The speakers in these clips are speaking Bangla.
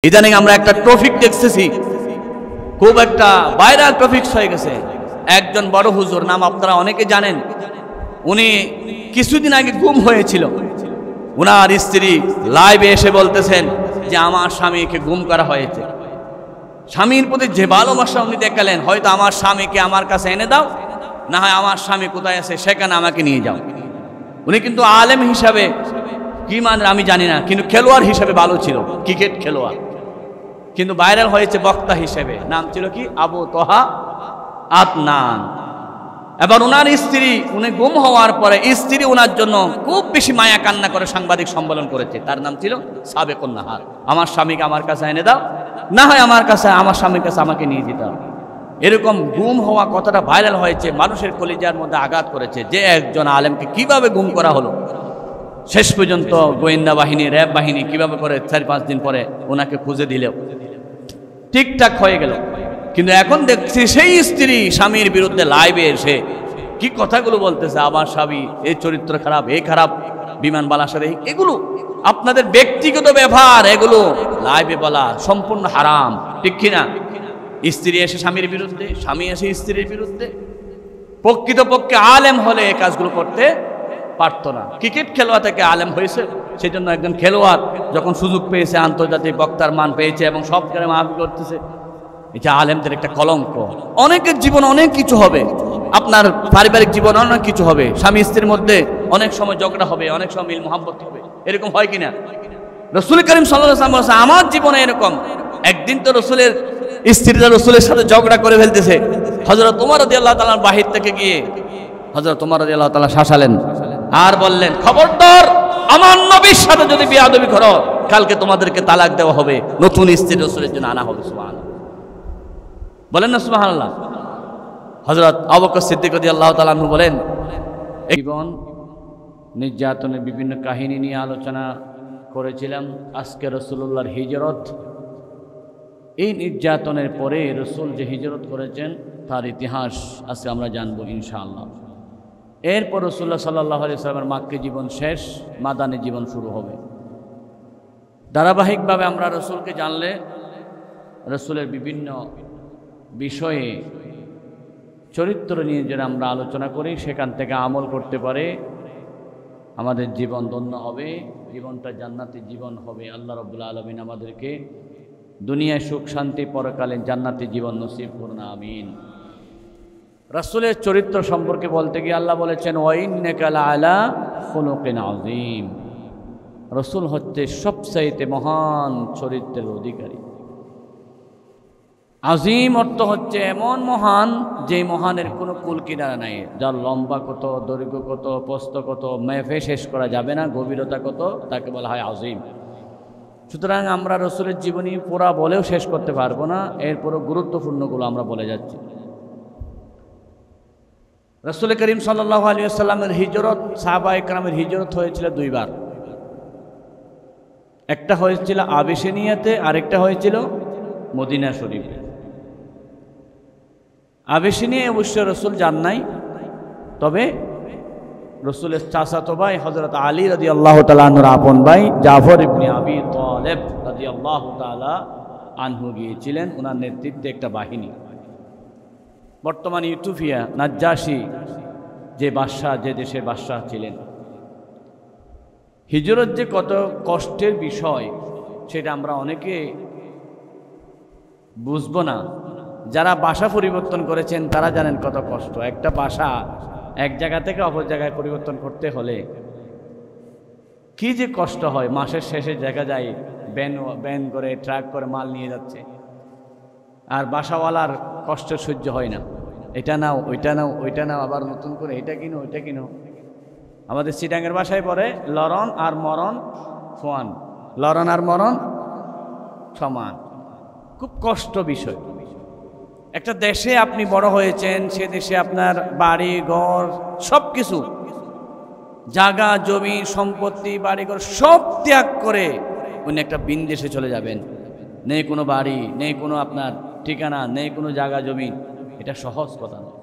ইদানিং আমরা একটা টপিক দেখতেছি, খুব একটা ভাইরাল টপিক হয়ে গেছে। একজন বড় হুজুর, নাম আপনারা অনেকে জানেন, উনি কিছুদিন আগে গুম হয়েছিল। উনার স্ত্রী লাইভে এসে বলতেছেন যে আমার স্বামীকে গুম করা হয়েছে। স্বামীর প্রতি যে ভালোবাসা উনি দেখালেন, হয়তো আমার স্বামীকে আমার কাছে এনে দাও, না হয় আমার স্বামী কোথায় আছে সেখানে আমাকে নিয়ে যাও। উনি কিন্তু আলেম হিসাবে কি মানে আমি জানি না, কিন্তু খেলোয়াড় হিসাবে ভালো ছিল, ক্রিকেট খেলোয়াড়। কিন্তু ভাইরাল হয়েছে বক্তা হিসেবে, নাম ছিল কি আবু তোহা আদনান। এবার ওনার স্ত্রী, উনি গুম হওয়ার পরে স্ত্রী ওনার জন্য খুব বেশি মায়া কান্না করে সাংবাদিক সম্মেলন করেছে। তার নাম ছিল সাবেকুন নাহার। আমার স্বামীকে আমার কাছে এনে দাও, না হয় আমার কাছে, আমার স্বামীর কাছে আমাকে নিয়ে যেতে হবে। এরকম গুম হওয়া কথাটা ভাইরাল হয়েছে, মানুষের কলিজার মধ্যে আঘাত করেছে যে একজন আলেমকে কিভাবে গুম করা হলো। শেষ পর্যন্ত গোয়েন্দা বাহিনী, র্যাব বাহিনী কিভাবে করে 4-5 দিন পরে ওনাকে খুঁজে দিলেও ঠিকঠাক হয়ে গেল। কিন্তু এখন দেখছি সেই স্ত্রী স্বামীর বিরুদ্ধে লাইভে এসে কি কথাগুলো বলতেছে, আমার স্বামী এই চরিত্র খারাপ, এই খারাপ, বিমানবালার সাথে, এগুলো আপনাদের ব্যক্তিগত ব্যাপার, এগুলো লাইভে বলা সম্পূর্ণ হারাম, ঠিক কিনা? স্ত্রী এসে স্বামীর বিরুদ্ধে, স্বামী এসে স্ত্রীর বিরুদ্ধে। প্রকৃতপক্ষে আলেম হলে এই কাজগুলো করতে পারত না। ক্রিকেট খেলোয়াড় থেকে আলেম হয়েছে, সেই জন্য একজন খেলোয়াড় যখন সুযোগ পেয়েছে, আন্তর্জাতিক বক্তার মান পেয়েছে এবং সব জায়গায় মাহফিল করতেছে, এটা আলেমদের একটা কলঙ্ক। অনেকের জীবন অনেক কিছু হবে, আপনার পারিবারিক জীবন অনেক কিছু হবে, স্বামী স্ত্রীর মধ্যে অনেক সময় ঝগড়া হবে, অনেক সময় মিল মোহাব্বত হবে, এরকম হয় কিনা? রসুল করিম সাল্লাল্লাহু আলাইহি ওয়াসাল্লাম বলেছেন, আমার জীবনে এরকম একদিন তো রসুলের স্ত্রীরা রসুলের সাথে ঝগড়া করে ফেলতেছে। হযরত ওমর রাদিয়াল্লাহু তাআলা বাহির থেকে গিয়ে হযরত ওমর রাদিয়াল্লাহু তাআলা শাসালেন আর বললেন, খবরদার, আমার নবীর সাথে যদি বেয়াদবি করো, কালকে তোমাদেরকে তালাক দেওয়া হবে, নতুন স্ত্রী রসুলের জন্য আনা হবে। সুবহানাল্লাহ, বলেন না সুবহানাল্লাহ। হযরত আবু বকর সিদ্দিক রাদিয়াল্লাহু তাআলা আনহু বলেন, জীবন নির্যাতনের বিভিন্ন কাহিনী নিয়ে আলোচনা করেছিলাম। আজকে রাসূলুল্লাহর হিজরত, এই নির্যাতনের পরে রসুল যে হিজরত করেছেন তার ইতিহাস আজকে আমরা জানবো ইনশাআল্লাহ। এরপর রাসূলুল্লাহ সাল্লাল্লাহু আলাইহি ওয়াসাল্লামের মাক্কি জীবন শেষ, মাদানী জীবন শুরু হবে। ধারাবাহিকভাবে আমরা রসুলকে জানলে রসুলের বিভিন্ন বিষয়ে চরিত্র নিয়ে যেন আমরা আলোচনা করি, সেখান থেকে আমল করতে পারে, আমাদের জীবন ধন্য হবে, জীবনটা জান্নাতি জীবন হবে। আল্লাহ রাব্বুল আলামিন আমাদেরকে দুনিয়ায় সুখ শান্তি, পরকালীন জান্নাতি জীবন নসিব করুন, আমিন। রাসূলের চরিত্র সম্পর্কে বলতে গিয়ে আল্লাহ বলেছেন, ওয়া ইন্নাকা লাআলা খুলুকিন আযীম। রাসূল হচ্ছে সবচাইতে মহান চরিত্রের অধিকারী। আজিম অর্থ হচ্ছে এমন মহান, যে মহানের কোনো কুল কিনারা নাই, যার লম্বা কত, দৈর্ঘ্য কত, প্রস্থ কত, মেপে শেষ করা যাবে না, গভীরতা কত, তাকে বলা হয় আজিম। সুতরাং আমরা রসুলের জীবনী পুরা বলেও শেষ করতে পারবো না, এরপরও গুরুত্বপূর্ণগুলো আমরা বলে যাচ্ছি। রাসূল করিম সাল্লাল্লাহু আলাইহি ওয়াসাল্লামের হিজরত, সাহাবায়ে কেরামের হিজরত হয়েছিল 2 বার। একটা হয়েছিল আবিসিনিয়াতে, আরেকটা হয়েছিল মদিনা শরীফে। আবিসিনিয়া অবশ্য রসুল যান নাই, তবে রসুলের চাচাতো ভাই হযরত আলী রাদিয়াল্লাহু তাআলা আনহুর আপন ভাই জাফর ইবনে আবি তালেব রাদিয়াল্লাহু তাআলা আনহু গিয়েছিলেন। ওনার নেতৃত্বে একটা বাহিনী, বর্তমান ইথিওপিয়া নাজ্জাশী যে বাদশাহ, যে দেশের বাদশাহ ছিলেন। হিজরত যে কত কষ্টের বিষয় সেটা আমরা অনেকে বুঝবো না। যারা বাসা পরিবর্তন করেছেন তারা জানেন কত কষ্ট। একটা বাসা এক জায়গা থেকে অপর জায়গায় পরিবর্তন করতে হলে কি যে কষ্ট হয়। মাসের শেষে দেখা যায় ব্যান করে, ট্রাক করে মাল নিয়ে যাচ্ছে, আর বাসাওয়ালার কষ্ট সহ্য হয় না। এটা নাও, ওইটা নাও, ওইটা নাও, আবার নতুন করে এটা কিনো, ওইটা কিনো। আমাদের চিটাঙ্গের বাসায় পড়ে লরণ আর মরণ সমান, লরণ আর মরণ সমান। খুব কষ্ট বিষয়। একটা দেশে আপনি বড় হয়েছেন, সে দেশে আপনার বাড়ি ঘর সব কিছু, জায়গা জমি সম্পত্তি বাড়িঘর সব ত্যাগ করে উনি একটা ভিন দেশে চলে যাবেন। নেই কোনো বাড়ি, নেই কোনো আপনার ঠিকানা, নেই কোনো জায়গা জমি। এটা সহজ কথা নয়।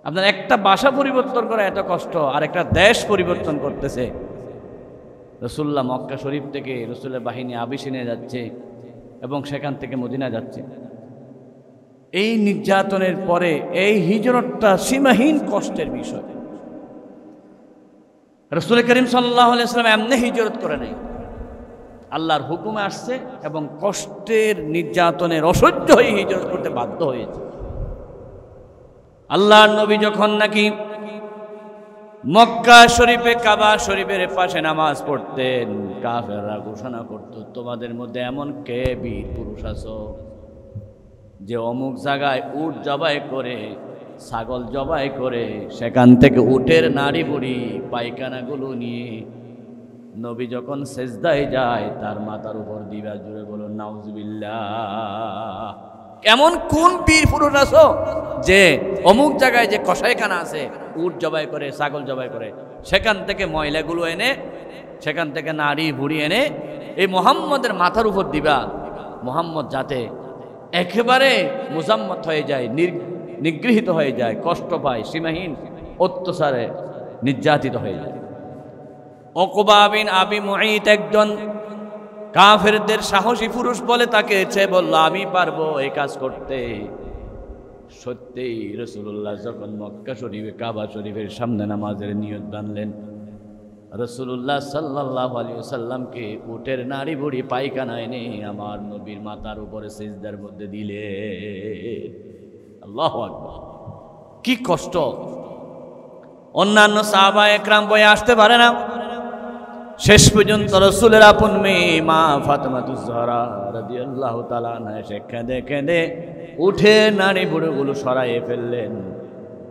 আপনার একটা বাসা পরিবর্তন করা এত কষ্ট, আর একটা দেশ পরিবর্তন করতেছে। রাসূলুল্লাহ মক্কা শরীফ থেকে রসুলের বাহিনী আবিসিনিয়া যাচ্ছে, এবং সেখান থেকে মদিনা যাচ্ছে। এই নির্যাতনের পরে এই হিজরতটা সীমাহীন কষ্টের বিষয়। রাসূল করিম সাল্লাল্লাহু আলাইহি ওয়াসাল্লাম এমনি হিজরত করে নাই, আল্লাহর হুকুমে আসছে এবং কষ্টের নির্যাতনের অসহ্য হয়ে হিজরত করতে বাধ্য হয়েছে। আল্লাহর নবী যখন নাকি মক্কা শরীফে কাবা শরীফের পাশে নামাজ পড়তেন, কাফেররা ঘোষণা করত, তোমাদের মধ্যে এমন কে বীর পুরুষ আছো যে অমুক জায়গায় উট জবাই করে, ছাগল জবাই করে, সেখান থেকে উটের নাড়ি বুড়ি পায়খানাগুলো নিয়ে নবী যখন সেজদায় যায় তার মাথার উপর দিবা। জুড়ে বলো নাউজুবিল্লাহ। এমন কোন বীর পুরুষ আছো যে অমুক জায়গায় যে কসাইখানা আছে, উট জবাই করে, ছাগল জবাই করে, সেখান থেকে ময়লাগুলো এনে, সেখান থেকে নাড়ি ভুড়ি এনে এই মুহাম্মদের মাথার উপর দিবা, মুহাম্মদ যাতে একেবারে মুজাম্মত হয়ে যায়, নিগৃহীত হয়ে যায়, কষ্ট পায়, সীমাহীন অত্যাচারে নির্যাতিত হয়ে যায়। উকবা বিন আবি মুঈত একজন কাফেরদের সাহসী পুরুষ বলে তাকে সে বলল আমি পারবো এই কাজ করতে। সত্যিই রাসূলুল্লাহ যখন মক্কা শরীফে কাবা শরীফের সামনে নামাজের নিয়ত বাঁধলেন, রাসূলুল্লাহ সাল্লাল্লাহু আলাইহি ওয়াসাল্লামকে উটের নাড়ি বুড়ি পায়খানা এনে আমার নবীর মাথার উপরে সিজদার মধ্যে দিলে। আল্লাহু আকবার, কি কষ্ট! অন্যান্য সাহাবা একরাম বয়ে আসতে পারে না, শেষ পর্যন্ত রাসূলের আপন মেয়ে মা ফাতেমাতুজ জাহরা রাদিয়াল্লাহু তাআলা আনহা এসে কেঁদে কেঁদে উঠে নাড়ি বুড়োগুলো সরাইয়ে ফেললেন।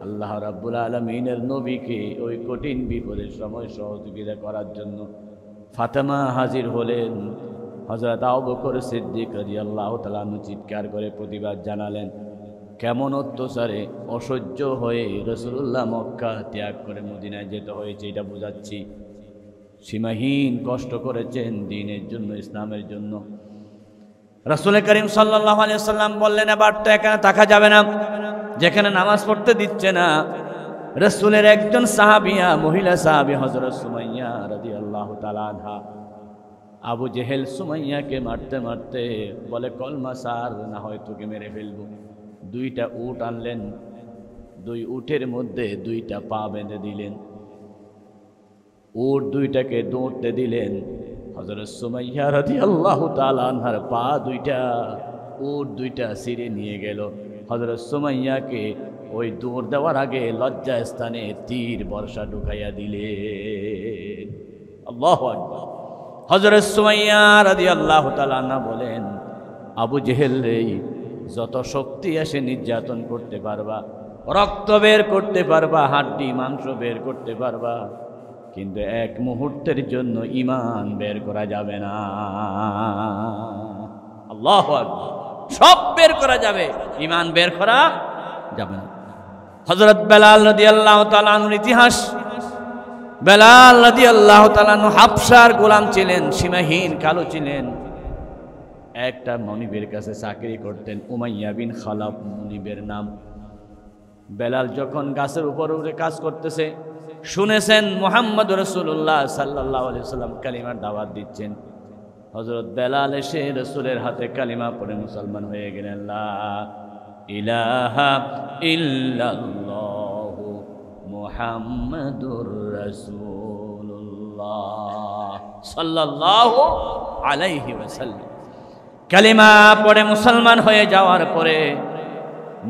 আল্লাহ রাব্বুল আলামিনের নবীকে ওই কঠিন বিপদের সময় সহযোগিতা করার জন্য ফাতেমা হাজির হলেন। হযরত আবু বকর সিদ্দিক রাদিয়াল্লাহু তাআলা আনহু চিৎকার করে প্রতিবাদ জানালেন। কেমন অত্যাচারে অসহ্য হয়ে রাসূলুল্লাহ মক্কা ত্যাগ করে মদিনায় যেতে হয়েছে এটা বোঝাচ্ছি। সীমাহীন কষ্ট করেছেন দ্বীনের জন্য, ইসলামের জন্য। রাসূল করিম সাল্লাল্লাহু আলাইহি ওয়াসাল্লাম বললেন এবার তো এখানে থাকা যাবে না, যেখানে নামাজ পড়তে দিচ্ছে না। রাসূলের একজন সাহাবিয়া, মহিলা সাহাবী হযরত সুমাইয়া রাদিয়াল্লাহু তাআলা আনহা, আবু জেহেল সুমাইয়াকে মারতে মারতে বলে কলমা সার, না হয় তোকে মেরে ফেলবো। দুইটা উট আনলেন, দুই উটের মধ্যে দুইটা পা বেঁধে দিলেন, উট দুইটাকে দৌড়তে দিলেন। হযরত সুমাইয়া রাদিয়াল্লাহু তাআলা আনহার পা দুইটা, উট দুইটা ছিঁড়ে নিয়ে গেল। হযরত সুমাইয়াকে ওই দৌড় দেওয়ার আগে লজ্জা স্থানে তীর বর্ষা ঢুকাইয়া দিলেন। আল্লাহু আকবার। হযরত সুমাইয়া রাদিয়াল্লাহু তাআলা আনহা বলেন, আবু জেহেল রে, যত শক্তি আসে নির্যাতন করতে পারবা, রক্ত বের করতে পারবা, হাড্ডি মাংস বের করতে পারবা, কিন্তু এক মুহূর্তের জন্য ঈমান বের করা যাবে না। আল্লাহু আকবার। সব বের করা যাবে, ঈমান বের করা যাবে না। হযরত বেলাল রাদিয়াল্লাহু তাআলা আনহুর ইতিহাস। বেলাল রাদিয়াল্লাহু তাআলা আনহু হাবশার গোলাম ছিলেন, সীমাহীন কালো ছিলেন। একটা মনিবের কাছে চাকরি করতেন, উমাইয়া বিন খালাফ মনিবের নাম। বেলাল যখন গাছের উপর উঠে কাজ করতেছে, শুনেছেন মুহাম্মদ রাসূলুল্লাহ সাল্লাল্লাহু আলাইহি ওয়াসাল্লাম কালিমার দাওয়াত দিচ্ছেন। হযরত বেলাল এসে রাসূলের হাতে কালিমা পড়ে মুসলমান হয়ে গেলেন। লা ইলাহা ইল্লাল্লাহু মুহাম্মাদুর রাসূলুল্লাহ সাল্লাল্লাহু আলাইহি ওয়াসাল্লাম কালিমা পড়ে মুসলমান হয়ে যাওয়ার পরে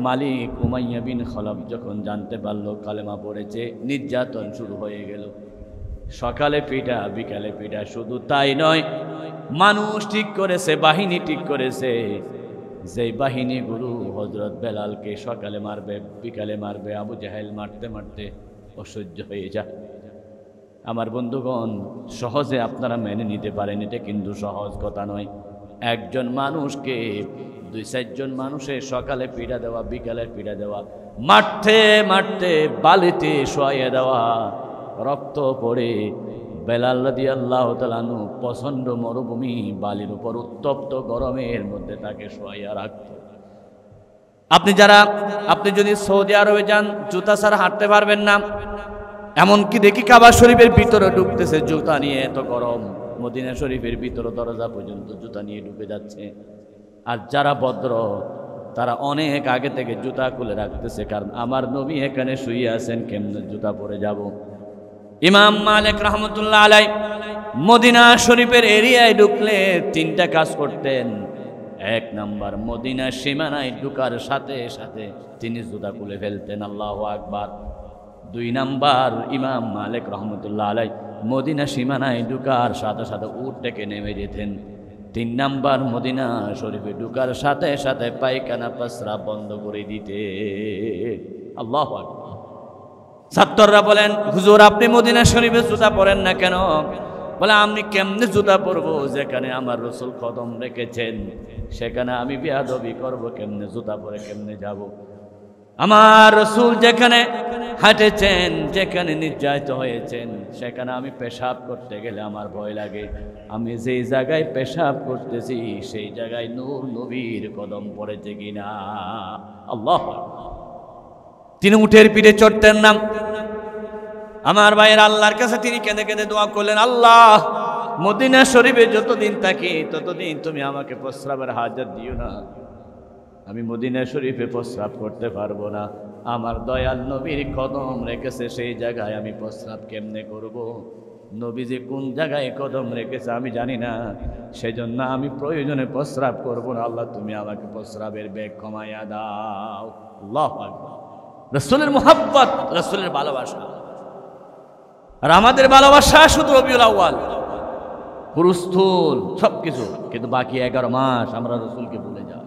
মালিক উমাইয়া বিন খালাফ যখন জানতে পারলো কালেমা পড়েছে, নির্যাতন শুরু হয়ে গেল। সকালে পিটা, বিকালে পিটা। শুধু তাই নয়, মানুষ ঠিক করেছে, বাহিনী ঠিক করেছে, যেই বাহিনীগুলো হযরত বেলালকে সকালে মারবে, বিকালে মারবে। আবু জাহেল মারতে মারতে অসহ্য হয়ে যায়। আমার বন্ধুগণ, সহজে আপনারা মেনে নিতে পারেন, এটা কিন্তু সহজ কথা নয়। একজন মানুষকে 2-4 জন মানুষের সকালে পিড়া দেওয়া, বিকালে পিড়া দেওয়া, মারতে মারতে বালিতে শোয়াইয়া দেওয়া, রক্ত পড়ে বেলাল রাদিয়াল্লাহু তাআলা আনহু প্রচণ্ড মরুভূমি বালির উপর উত্তপ্ত গরমের মধ্যে তাকে শোয়াইয়া রাখত। আপনি যদি সৌদি আরবে যান, জুতা ছাড়া হাঁটতে পারবেন না। এমনকি দেখি কাবা শরীফের ভিতরে ঢুকতেছে জুতা নিয়ে, এত গরম। মদিনা শরীফের ভিতরে দরজা পর্যন্ত জুতা নিয়ে ঢুকে যাচ্ছে। আর যারা ভদ্র তারা অনেক আগে থেকে জুতা খুলে রাখতেছে, কারণ আমার নবী এখানে শুয়ে আছেন, কেমনে জুতা পরে যাব। ইমাম মালিক রহমতুল্লাহ আলাই মদিনা শরীফের এরিয়ায় ঢুকলে তিনটা কাজ করতেন। এক নাম্বার, মদিনা সীমানায় ঢুকার সাথে সাথে তিনি জুতা খুলে ফেলতেন, আল্লাহু আকবার। দুই নাম্বার, ইমাম মালিক রহমতুল্লাহ আলাই মদিনা সীমানায় ঢুকার সাথে সাথে উট থেকে নেমে যেতেন। তিন নাম্বার, মদিনা শরীফে ঢুকার সাথে সাথে পায়খানা প্রস্রাব বন্ধ করে দিতে। আল্লাহু আকবার। ছাত্ররা বলেন, হুজুর আপনি মদিনা শরীফে জুতা পরেন না কেন? বলে, আমি কেমনে জুতা পরবো যেখানে আমার রাসূল কদম রেখেছেন, সেখানে আমি বেয়াদবি করব কেমনে? জুতা পরে কেমনে যাব? আমার রাসূল যেখানে হাঁটেছেন, যেখানে নির্যাতিত হয়েছেন, সেখানে আমি পেশাব করতে গেলে আমার ভয় লাগে। আমি যেই জায়গায় পেশাব করতেছি সেই জায়গায় নূর নবীর কদম পড়েছে কিনা। আল্লাহু আকবার। তিনি উটের পিঠে চড়তেন না। আমার ভাইয়ের আল্লাহর কাছে তিনি কেঁদে কেঁদে দোয়া করলেন, আল্লাহ মদিনা শরীফে যতদিন থাকি ততদিন তুমি আমাকে প্রস্রাবের হাজাত দিও না। আমি মদিনা শরীফে প্রস্রাব করতে পারবো না। আমার দয়াল নবীর কদম রেখেছে সেই জায়গায় আমি প্রস্রাব কেমনে করব? নবীজি কোন জায়গায় কদম রেখেছে আমি জানি না, সেজন্য আমি প্রয়োজনে প্রস্রাব করব না। আল্লাহ তুমি আমাকে প্রস্রাবের বেগ কমাইয়া দাও। আল্লাহু আকবার। রাসূলের মুহাব্বত, রাসূলের ভালোবাসা। আর আমাদের ভালোবাসা শুধু রবিউল আউয়াল, পুরুস্থুল সবকিছু, কিন্তু বাকি 11 মাস আমরা রাসূলকে ভুলে যাই।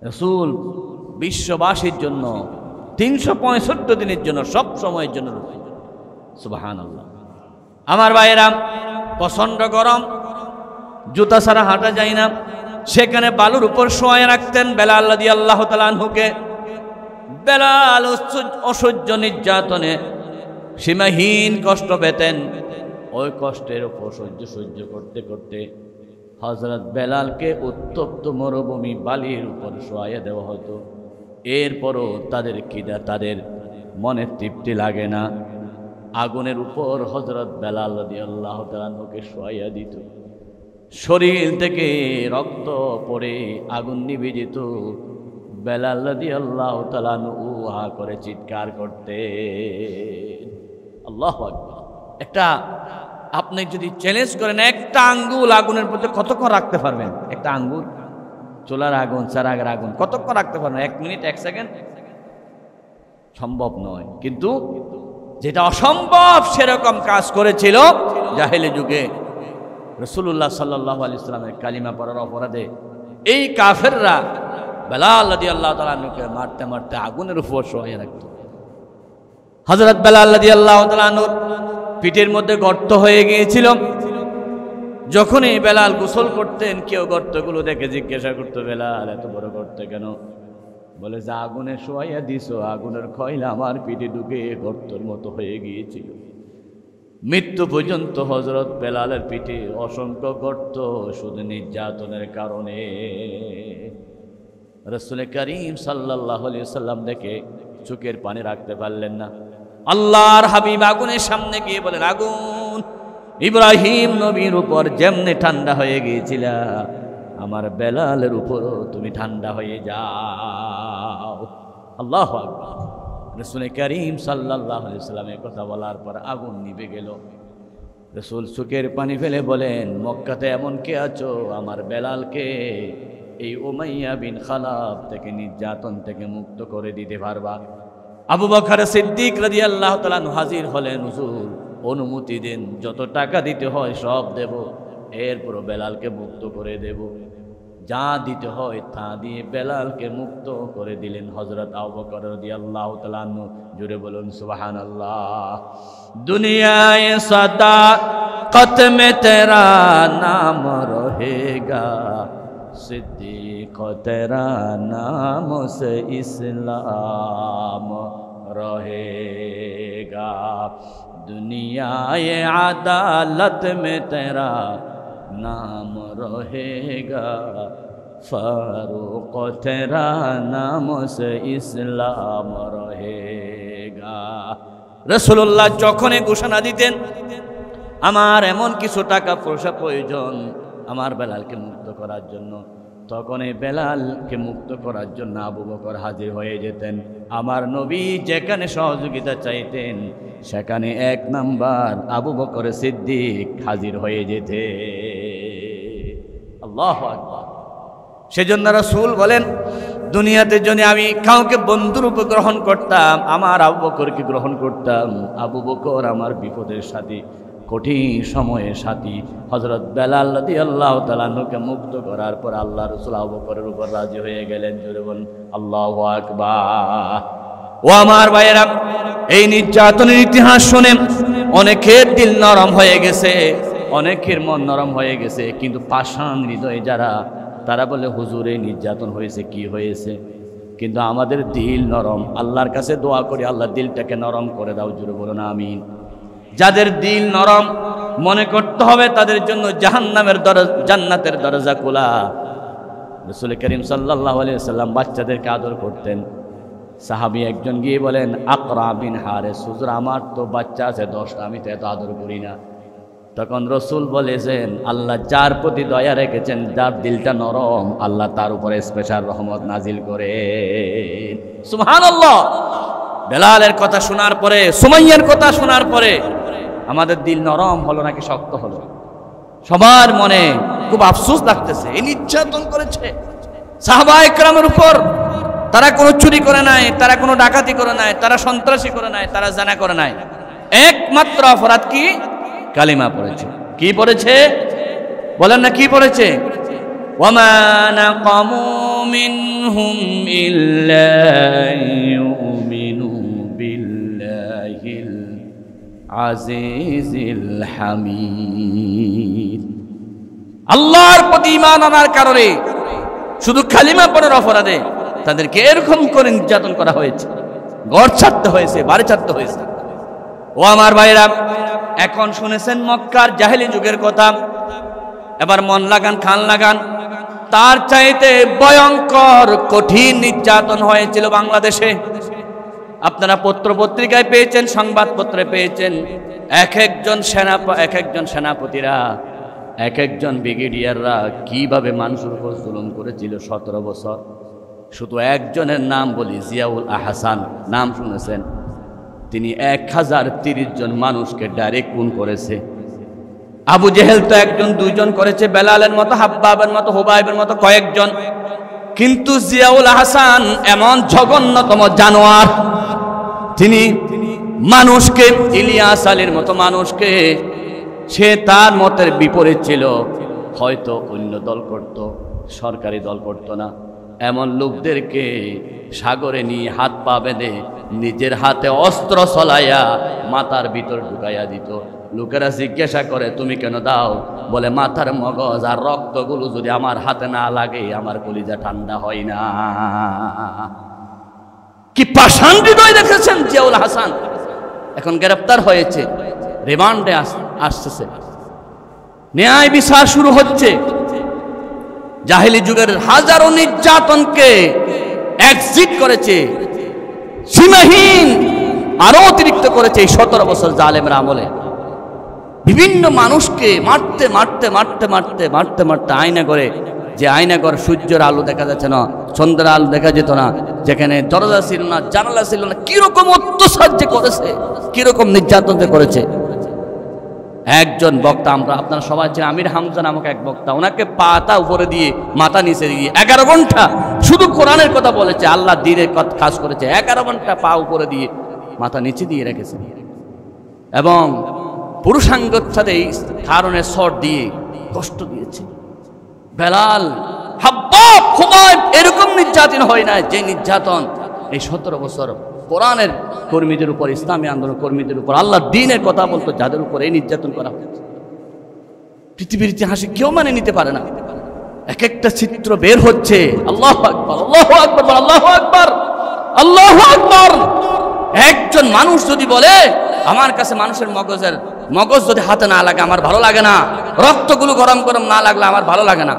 রাসূল বিশ্ববাসীর জন্য 365 দিনের জন্য, সব সময়ের জন্য। সুবহানাল্লাহ। আমার ভাইয়েরা, প্রচন্ড গরম, জুতা ছাড়া হাঁটা যায় না। সেখানে বালুর উপর শোয়ায় রাখতেন বেলাল রাদিয়াল্লাহু তাআলা আনহুকে। বেলাল অসহ্য নির্যাতনে সীমাহীন কষ্ট পেতেন। ওই কষ্টের উপর সহ্য করতে করতে হযরত বেলালকে উত্তপ্ত মরুভূমি বালির উপর শোয়াইয়া দেওয়া হতো। এরপরও তাদের খিদা, তাদের মনে তৃপ্তি লাগে না। আগুনের উপর হযরত বেলাল রাদিয়াল্লাহু তাআলা আনহুকে শোয়াইয়া দিত। শরীর থেকে রক্ত পড়ে আগুন নিভে যেত। বেলাল রাদিয়াল্লাহু তাআলা আনহু হা করে চিৎকার করতে। আল্লাহু আকবার। একটা আপনি যদি চ্যালেঞ্জ করেন, একটা আঙ্গুল আগুনের মধ্যে কতক্ষণ রাখতে পারবেন? একটা আঙ্গুল, চুলার আগুন, চারাগার আগুন কতক্ষণ রাখতে পারবেন? 1 মিনিট 1 সেকেন্ড? সম্ভব নয়। কিন্তু যেটা অসম্ভব সেরকম কাজ করেছিল জাহেলি যুগে। রাসূলুল্লাহ সাল্লাল্লাহু আলাইহি ওয়াসাল্লামের কালিমা পড়ার অপরাধে এই কাফেররা বেলাল রাদিয়াল্লাহু তাআলা আনহুকে মারতে মারতে আগুনের উপর শোয়াইয়া রাখত। হযরত বেলাল রাদিয়াল্লাহু তাআলা আনহুর পিঠের মধ্যে গর্ত হয়ে গিয়েছিল। যখনই বেলাল গোসল করতেন, কেউ গর্তগুলো দেখে জিজ্ঞাসা করতো, বেলাল এত বড় গর্ত কেন? বলে, যে আগুনে শোয়াইয়া দিছো, আগুনের কয়লা আমার পিঠে ঢুকে গর্তর মতো হয়ে গিয়েছিল। মৃত্যু পর্যন্ত হযরত বেলালের পিঠে অসংখ্য গর্ত, শুধু নির্যাতনের কারণে। রাসূল করিম সাল্লাল্লাহু আলাইহি ওয়াসাল্লাম দেখে চোখের পানি রাখতে পারলেন না। আল্লাহর হাবিব আগুনের সামনে গিয়ে বলেন, আগুন, ইব্রাহিম নবীর উপর যেমনি ঠান্ডা হয়ে গিয়েছিল, আমার বেলালের উপরও তুমি ঠান্ডা হয়ে যাও। আল্লাহু আকবার। রাসূল করিম সাল্লাল্লাহু আলাইহি ওয়াসাল্লামের কথা বলার পর আগুন নিভে গেল। রাসূল চোখের পানি ফেলে বলেন, মক্কাতে এমন কে আছো আমার বেলালকে এই উমাইয়া বিন খালাফ থেকে, নির্যাতন থেকে মুক্ত করে দিতে পারবা? আবু বকর সিদ্দিক রাদিয়াল্লাহু তাআলা হাজির হলেন। হুজুর অনুমতি দেন, যত টাকা দিতে হয় সব দেব, এরপর বেলালকে মুক্ত করে দেব। যা দিতে হয় তা দিয়ে বেলালকে মুক্ত করে দিলেন হযরত আবু বকর রাদিয়াল্লাহু তাআলা আনহু। জুড়ে বলুন সুবহানাল্লাহ। দুনিয়ায় সাদাকত মে তেরা নাম রহেগা, सिद्दीक़ तेरा नाम से इस्लाम रहेगा, दुनियाए अदालत में तेरा नाम रहेगा, फारूक तेरा नाम से इस्लाम रहेगा। रसूलुल्लाह যখনই ঘোষণা দিতেন, আমার এমন কিছু টাকা পয়সা প্রয়োজন আমার বেলালকে মুক্ত করার জন্য, তখন এই বেলালকে মুক্ত করার জন্য আবু বকর হাজির হয়ে যেতেন। আমার নবী যেখানে সহযোগিতা চাইতেন সেখানে 1 নাম্বার আবু বকর সিদ্দিক হাজির হয়ে যেতে। আল্লাহু আকবার। সেজন্য রাসূল বলেন, দুনিয়াতে যদি আমি কাউকে বন্ধুরূপে গ্রহণ করতাম আমার আবু বকরকে গ্রহণ করতাম। আবু বকর আমার বিপদের সাথী, কঠিন সময়ের সাথী। হযরত বেলাল রাদিয়াল্লাহু তাআলা আনহুকে মুক্ত করার পর আল্লাহ রাসূল আবু বকরের উপর রাজি হয়ে গেলেন। জোরে বলুন আল্লাহু আকবার। ও আমার ভাইয়েরা, এই নির্যাতনের ইতিহাস শুনে অনেকের দিল নরম হয়ে গেছে, অনেকের মন নরম হয়ে গেছে, কিন্তু পাষাণ হৃদয় যারা, তারা বলে হুজুর এই নির্যাতন হয়েছে, কি হয়েছে? কিন্তু আমাদের দিল নরম। আল্লাহর কাছে দোয়া করি, আল্লাহ দিলটাকে নরম করে দাও। জোরে বলুন আমিন। যাদের দিল নরম, মনে করতে হবে তাদের জন্য জাহান্নামের দরজা, জান্নাতের দরজা খোলা। রাসূল করিম সাল্লাল্লাহু আলাইহি ওয়াসাল্লাম বাচ্চাদেরকে আদর করতেন। সাহাবী একজন গিয়ে বলেন, আকরা বিন হারিস, হুজুর আমার তো বাচ্চা আছে 10টা, আমি তো এত আদর করি না। তখন রাসূল বলেছেন, আল্লাহ যার প্রতি দয়া রেখেছেন, যার দিলটা নরম, আল্লাহ তার উপরে স্পেশাল রহমত নাজিল করে। সুবহানাল্লাহ। বেলালের কথা শোনার পরে, সুমাইয়ার কথা শোনার পরে আমাদের দিল নরম হলো নাকি শক্ত হলো? সবার মনে খুব আফসোস লাগতেছে। এই নির্যাতন করেছে সাহাবায়ে কেরামের উপর। তারা কোনো চুরি করে নাই, তারা কোনো ডাকাতি করে নাই, তারা সন্ত্রাসী করে নাই, তারা জিনা করে নাই। একমাত্র অপরাধ কি? কালিমা পড়েছে। কি পড়েছে? বলেন না কি পড়েছে? ওয়ামা নাকামু মিনহুম ইল্লা ইউমিনু বিল্লাহিল আজিজিল হামিদ। আল্লাহর প্রতি ঈমান আনার কারণে, শুধু কালিমা পড়ার অপরাধে তাদেরকে এরকম করে নির্যাতন করা হয়েছে, ঘর ছাড়তে হয়েছে, বাড়ি ছাড়তে হয়েছে। ও আমার ভাইরা, এখন শুনেছেন মক্কার জাহেলি যুগের কথা, এবার মন লাগান খান লাগান। তার চাইতে ভয়ঙ্কর কঠিন নির্যাতন হয়েছিল বাংলাদেশে। আপনারা পত্র পত্রিকায় পেয়েছেন, সংবাদপত্রে পেয়েছেন। এক একজন সেনাপতিরা, এক একজন ব্রিগেডিয়াররা কিভাবে মানুষের উপর জুলুম করেছিল 17 বছর। শুধু একজনের নাম বলি, জিয়াউল আহসান, নাম শুনেছেন? তিনি 1030 জন মানুষকে ডাইরেক্ট খুন করেছে। আবু জেহেল তো 1 2 জন করেছে, বেলালের মতো, হাব্বাবের মতো, হুবাইবের মতো কয়েকজন। কিন্তু জিয়াউল আহসান এমন জঘন্যতম জানোয়ার, তিনি মানুষকে, ইলিয়াস আলীর মতো মানুষকে, সে তার মতের বিপরীত ছিল। হয়তো অন্য দল করত, সরকারি দল করত না। এমন লোকদেরকে সাগরে নিয়ে হাত পা বেঁধে নিজের হাতে অস্ত্র চলাইয়া মাথার ভিতর ঢুকাইয়া দিত। লোকেরা জিজ্ঞাসা করে, তুমি কেন দাও? বলে, মাথার মগজ আর রক্তগুলো যদি আমার হাতে না লাগে আমার কলিজা ঠান্ডা হয় না। কি পাষাণ হৃদয় দেখেছেন জিয়াউল হাসান। এখন গ্রেফতার হয়েছে, রিমান্ডে আসতেছে, ন্যায় বিচার শুরু হচ্ছে। জাহেলি যুগের হাজারো নির্যাতনকে এক্সিট করেছে, সীমাহীন আরো অতিরিক্ত করেছে এই 17 বছর জালেমের আমলে। বিভিন্ন মানুষকে মারতে মারতে মারতে মারতে মারতে মারতে আয়না করে, যে আয়নাঘর সূর্যের আলো দেখা যাচ্ছে না, চন্দ্রের আলো দেখা যেত না, যেখানে দরজা ছিল না, জানালা ছিল না, কিরকম অত্যাচার যে করেছে, কিরকম নির্যাতন যে করেছে। একজন বক্তা, আপনারা সবাই চেনেন, আমির হামজা নামক এক বক্তা, ওনাকে পাতা উপরে দিয়ে মাথা নিচে দিয়ে 11 ঘন্টা শুধু কোরআনের কথা বলেছে, আল্লাহ দ্বীনের কাজ করেছে। 11 ঘন্টা পা উপরে দিয়ে মাথা নিচে দিয়ে রেখেছে, এবং পুরুষাঙ্গের সাথে কারণে শট দিয়ে কষ্ট দিয়েছে। বেলাল, হাব্বাব, খুবাইব এরকম নির্যাতন হয় না যে নির্যাতন এই 17 বছর কোরআনের কর্মীদের উপর, ইসলামী আন্দোলন কর্মীদের উপর, আল্লাহর দ্বীনের কথা বলতো যাদের উপর এই নির্যাতন করা হয়েছে। পৃথিবীর ইতিহাসে কেউ মানে নিতে পারে না। এক একটা চিত্র বের হচ্ছে। আল্লাহু আকবার, আল্লাহু আকবার, আল্লাহু আকবার, আল্লাহু আকবার। একজন মানুষ যদি বলে, আমার কাছে মানুষের মগজ যদি হাতে না লাগে আমার ভালো লাগে না, রক্তগুলো গরম গরম না লাগলে আমার ভালো লাগে না।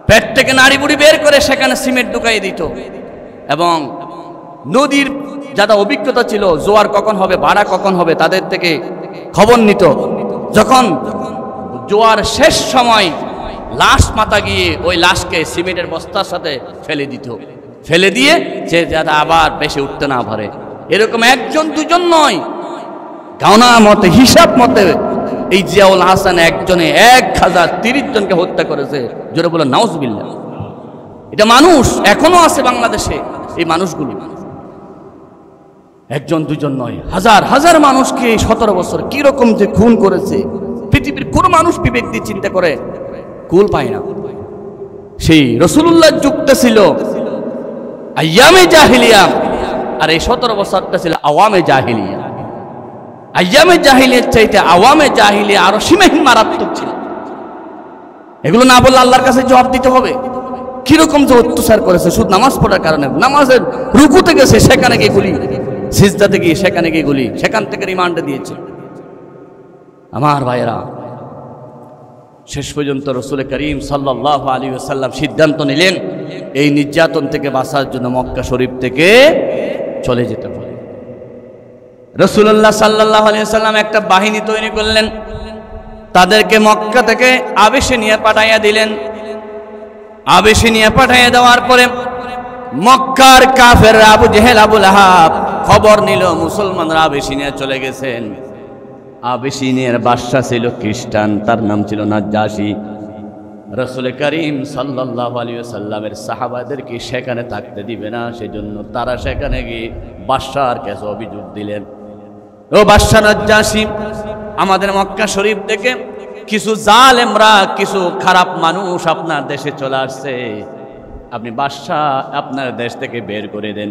পেট থেকে নাড়ি বুড়ি বের করে সেখানে সিমেন্ট ঢুকাই দিত, এবং নদীর যারা অভিজ্ঞতা ছিল, জোয়ার কখন হবে, বাড়া কখন হবে, তাদের থেকে খবর নিত। যখন জোয়ার শেষ সময় লাশ মাথা গিয়ে ওই লাশকে সিমেন্টের বস্তার সাথে ফেলে দিত, ফেলে দিয়ে যে যাতে আবার বেশি উঠতে না পারে। এরকম একজন দুজন নয়, গাওনা মতে হিসাব মতে এই জিয়াউল হাসান একজনে 1030 জনকে হত্যা করেছে। জোরে বলো নাউজুবিল্লাহ। এটা মানুষ এখনো আছে বাংলাদেশে, এই মানুষগুলো একজন দুজন নয়, হাজার হাজার মানুষকে 17 বছর কি রকম যে খুন করেছে, পৃথিবীর কোন মানুষ বিবেক দিয়ে চিন্তা করে কুল পায় না। সেই রাসূলুল্লাহ যুগটা ছিল আইয়ামে জাহিলিয়া, আর এই 17 বছরটা ছিল আওয়ামে জাহিলিয়া। আইয়ামে জাহিলিয়ার চাইতে আওয়ামে জাহিলিয়া আরো সীমাহীন মারাত্মক ছিল। এগুলো না বললে আল্লাহর কাছে জবাব দিতে হবে। কিরকম যে অত্যাচার করেছে শুধু নামাজ পড়ার কারণে। নামাজের রুকুতে গেছে সেখানে গিয়ে গুলি, সিজদাতে গিয়ে সেখানে গিয়ে গুলি, সেখান থেকে রিমান্ডে দিয়েছে। আমার ভাইয়েরা, শেষ পর্যন্ত রাসূল করিম সাল্লাল্লাহু আলাইহি ওয়াসাল্লাম সিদ্ধান্ত নিলেন এই নির্যাতন থেকে বাঁচার জন্য মক্কা শরীফ থেকে চলে যেতে হবে। রাসূলুল্লাহ সাল্লাল্লাহু আলাইহি ওয়াসাল্লাম একটা বাহিনী তৈরি করলেন, তাদেরকে মক্কা থেকে আবেশিনিয়া পাঠাইয়া দিলেন। আবেশিনিয়া পাঠাইয়া দেওয়ার পরে মক্কার কাফের আবু জেহেল আবু লাহাব খবর নিল মুসলমানরা আবেশিনিয়া চলে গেছেন। আবেশিনিয়ার বাদশা ছিল খ্রিস্টান, তার নাম ছিল নাজ্জাশী। রাসূল করিম সাল্লাল্লাহু আলাইহি ওয়াসাল্লামের সাহাবাদেরকে সেখানে থাকতে দিবে না, সেজন্য তারা সেখানে গিয়ে বাদশার কাছে অভিযোগ দিলেন, ও বাদশা নাজ্জাশী, আমাদের মক্কা শরীফ থেকে কিছু জালেমরা, কিছু খারাপ মানুষ আপনার দেশে চলে আসছে, আপনি বাদশা আপনার দেশ থেকে বের করে দেন,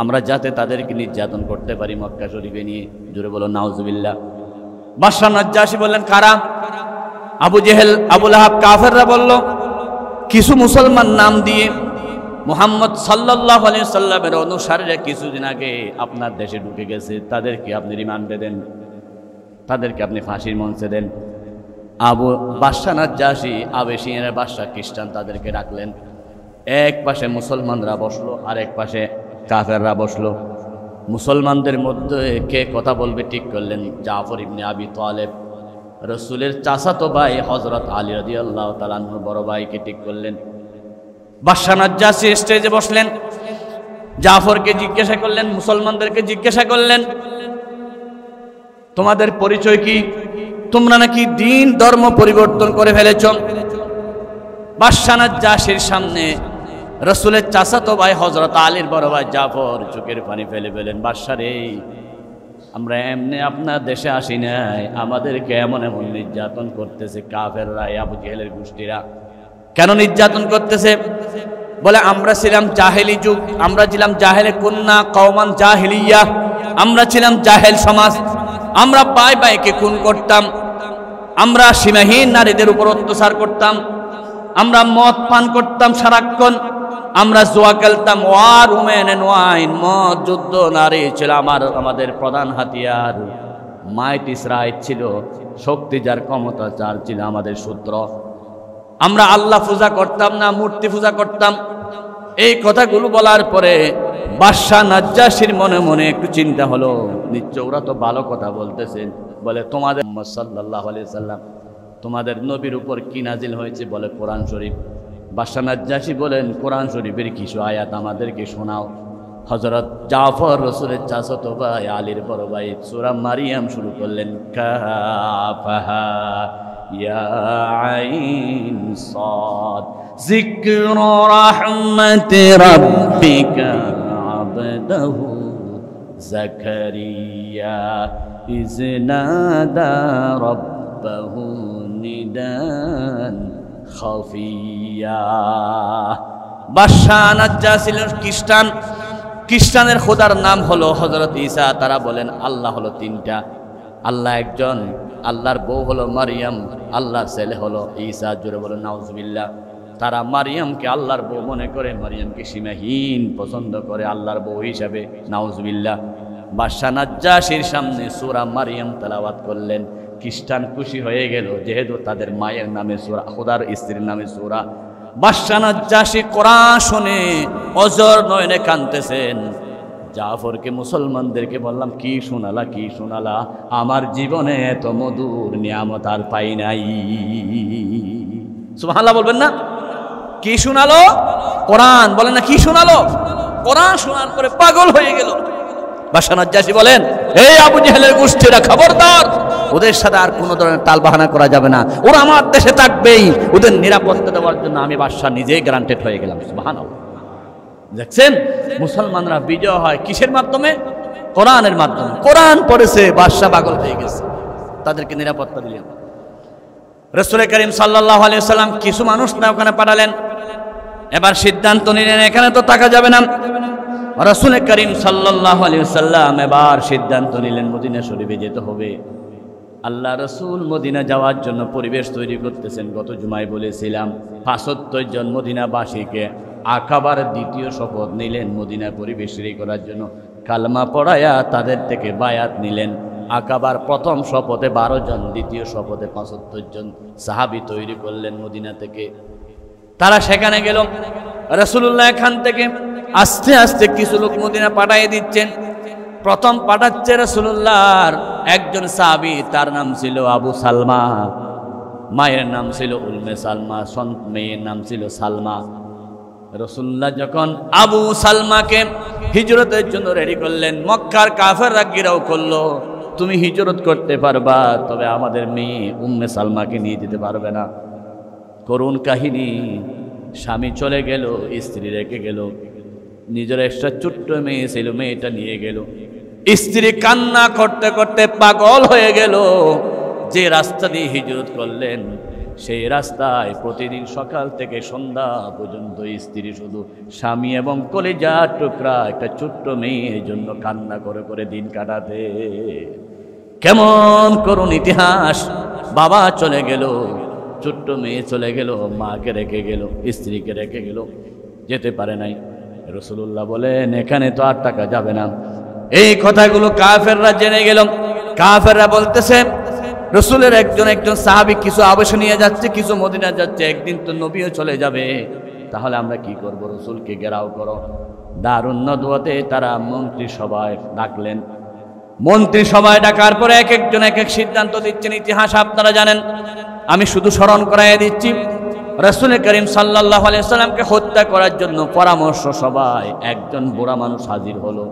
আমরা যাতে তাদেরকে নির্যাতন করতে পারি মক্কা শরীফে নিয়ে। জোরে বলো নাউজুবিল্লাহ। বাদশা নাজ্জাশী বললেন, কারা? আবু জেহেল আবু লাহাব কাফেররা বলল, কিছু মুসলমান নাম দিয়ে মুহাম্মদ সাল্লাল্লাহু আলাইহি সাল্লামের অনুসারীরা কিছুদিন আগে আপনার দেশে ঢুকে গেছে, তাদেরকে আপনি রিমান্ডে দেন, তাদেরকে আপনি ফাঁসির মঞ্চে দেন। বাদশা নাজ্জাশী আবেশিনিয়ার বাদশা খ্রিস্টান তাদেরকে রাখলেন। এক পাশে মুসলমানরা বসলো, আর এক পাশে কাফেররা বসলো। মুসলমানদের মধ্যে কে কথা বলবে ঠিক করলেন জাফর ইবনে আবি তালেব, রাসূলের চাচাতো ভাই হযরত আলী রাদিয়াল্লাহু তাআলা আনহু বড় ভাইকে ঠিক করলেন। বাদশা নাজ্জাশী স্টেজে বসলেন, জাফরকে জিজ্ঞাসা করলেন, মুসলমানদেরকে জিজ্ঞাসা করলেন, তোমাদের পরিচয় কি? তোমরা নাকি দিন ধর্ম পরিবর্তন করে ফেলেছ। বাদশা নাজ্জাশীর সামনে রাসূলের চাচাতো ভাই হযরত আলীর বড় ভাই জাফর চোখের পানি ফেলে ফেলেন, বাদশা রে, আমরা এমনি আপনার দেশে আসি নাই, আমাদেরকে এমন এমন নির্যাতন করতেছে কাফেররা, আবু জেহেলের গোষ্ঠীরা। কেন নির্যাতন করতেছে? বলে, আমরা ছিলাম জাহেলি যুগ, আমরা ছিলাম জাহেলে কুন্না কওমান জাহিলিয়া, আমরা ছিলাম জাহেল সমাজ, আমরা ভাই ভাইকে খুন করতাম, আমরা সীমাহীন নারীদের উপর অত্যাচার করতাম, আমরা মদ পান করতাম সারাক্ষণ, আমরা জুয়া খেলতাম, ওয়ার উমেন এন্ড ওয়াইন, মদ, যুদ্ধ, নারী ছিল আমাদের প্রধান হাতিয়ার। মাইট ইজ রাইট ছিল, শক্তি যার ক্ষমতা যার ছিল আমাদের সূত্র। আমরা আল্লাহ পূজা করতাম না, মূর্তি পূজা করতাম। এই কথাগুলো বলার পরে বাদশা নাজ্জাশীর মনে মনে একটু চিন্তা হলো, নিশ্চয় ওরা তো ভালো কথা বলতেছেন। বলে, তোমাদের মুহাম্মদ সাল্লাল্লাহু আলাইহি সাল্লাম, তোমাদের নবীর উপর কি নাজিল হয়েছে? বলে, কোরআন শরীফ। বাদশা নাজ্জাশী বলেন, কোরআন শরীফের কিছু আয়াত আমাদেরকে শোনাও। হযরত জাফর রাসূলের চাচাতো ভাই আলীর বড় ভাই সূরা মারিয়াম শুরু করলেন, কাফা ইয়া আইন সাদ যিকরু রাহমাতি রাব্বিকা আবদাহু যাকারিয়া ইয নাদা রাব্বাহু নিদান খাফিয়া। বাদশা নাজ্জাশী খ্রিস্টান, খ্রিস্টানের খোদার নাম হলো হযরত ঈসা। তারা বলেন আল্লাহ হলো তিনটা, আল্লাহ একজন, আল্লাহর বউ হলো মারিয়াম, আল্লাহর ছেলে হলো ঈসা। জোরে বলো নাউজুবিল্লাহ। তারা মারিয়ামকে আল্লাহর বউ মনে করে, মারিয়ামকে সীমাহীন পছন্দ করে আল্লাহর বউ হিসাবে। নাউজুবিল্লাহ। বাদশা নাজ্জাশীর সামনে সূরা মারিয়াম তেলাওয়াত করলেন, খ্রিস্টান খুশি হয়ে গেল, যেহেতু তাদের মায়ের নামে সূরা, খোদার স্ত্রীর নামে সূরা। বাদশা নাজ্জাশী কোরআন শুনে অজর নয়নে কাঁদতেছেন। জাফরকে, মুসলমানদেরকে বললাম, কি শোনালা, কি শোনালা, আমার জীবনে এত মধুর নিয়ামত আর পাই নাই। সুবহানাল্লাহ বলবেন না? কি শোনালো? কোরআন। বলেন না কি শোনালো? কোরআন শোনার পরে পাগল হয়ে গেল। বাদশা নাজ্জাশী বলেন, এই আবু জেহেলের গোষ্ঠীরা খবরদার, ওদের সাথে আর কোনো ধরনের টালবাহানা করা যাবে না, ওরা আমার দেশে থাকবেই, ওদের নিরাপত্তা দেওয়ার জন্য আমি বাদশা নিজেই গ্যারান্টেড হয়ে গেলাম। সুবহানাল্লাহ। দেখছেন মুসলমানরা বিজয় হয় কিসের মাধ্যমে? কোরআনের মাধ্যমে। কোরআন পড়েছে, বাদশা পাগল হয়ে গেছে, তাদেরকে নিরাপত্তা দিলেন। রাসূল করিম সাল্লাল্লাহু আলাইহি ওয়াসাল্লাম কিছু মানুষ না ওখানে পাঠালেন। এবার সিদ্ধান্ত নিলেন এখানে তো থাকা যাবে না। রাসূল করিম সাল্লাল্লাহু আলাইহি ওয়াসাল্লাম এবার সিদ্ধান্ত নিলেন মদিনা শরীফে যেতে হবে। আল্লাহ রাসূল মদিনা যাওয়ার জন্য পরিবেশ তৈরি করতেছেন। গত জুমায় বলেছিলাম ৭৫ জন মদিনাবাসীকে আকাবার দ্বিতীয় শপথ নিলেন মদিনা পরিবেশ করার জন্য। কালমা পড়ায়া তাদের থেকে বায়াত নিলেন। আকাবার প্রথম শপথে 12 জন, দ্বিতীয় শপথে ৭৫ জন সাহাবী তৈরি করলেন মদিনা থেকে। তারা সেখানে গেল। রাসূলুল্লাহ এখান থেকে আস্তে আস্তে কিছু লোক মদিনা পাঠিয়ে দিচ্ছেন। প্রথম পাঠাচ্ছে রাসূলুল্লাহর একজন সাহাবী, তার নাম ছিল আবু সালমা, মায়ের নাম ছিল উম্মে সালমা, মেয়ের নাম ছিল সালমা। রাসূলুল্লাহ যখন আবু সালমাকে হিজরতের জন্য রেডি করলেন, মক্কার কাফেররা ঘেরাও করলো, তুমি হিজরত করতে পারবা, তবে আমাদের মেয়ে উম্মে সালমাকে নিয়ে যেতে পারবে না। করুণ কাহিনী, স্বামী চলে গেল, স্ত্রী রেখে গেল, নিজের একটা ছোট্ট মেয়ে ছিল, মেয়েটা নিয়ে গেল। স্ত্রী কান্না করতে করতে পাগল হয়ে গেল। যে রাস্তা দিয়ে হিজরত করলেন সেই রাস্তায় প্রতিদিন সকাল থেকে সন্ধ্যা পর্যন্ত স্ত্রী শুধু স্বামী এবং কলিজার টুকরা একটা ছোট্ট মেয়ের জন্য কান্না করে করে দিন কাটাতে। কেমন করুণ ইতিহাস! বাবা চলে গেল, ছোট্ট মেয়ে চলে গেল, মাকে রেখে গেল, স্ত্রীকে রেখে গেল, যেতে পারে নাই। রাসূলুল্লাহ বলেন এখানে তো আর টাকা যাবে না। এই কথাগুলো কাফেররা জেনে গেল। কাফেররা বলতেছে রাসূলের একজন সাহাবী কিছু আবেশ নিয়ে যাচ্ছে, কিছু মদিনা যাচ্ছে, একদিন তো নবীও চলে যাবে, তাহলে আমরা কি করব? রাসূলকে ঘেরাও করো। দারুন নদওয়াতে তারা মন্ত্রী সভায় ডাকলেন। মন্ত্রী সভায় ডাকার পরে এক একজন এক এক সিদ্ধান্ত দিচ্ছেন। ইতিহাস আপনারা জানেন, আমি শুধু স্মরণ করাইয়া দিচ্ছি। রাসূল করিম সাল্লাল্লাহু আলাইহি ওয়াসাল্লামকে হত্যা করার জন্য পরামর্শ সভায় একজন বুড়া মানুষ হাজির হলো।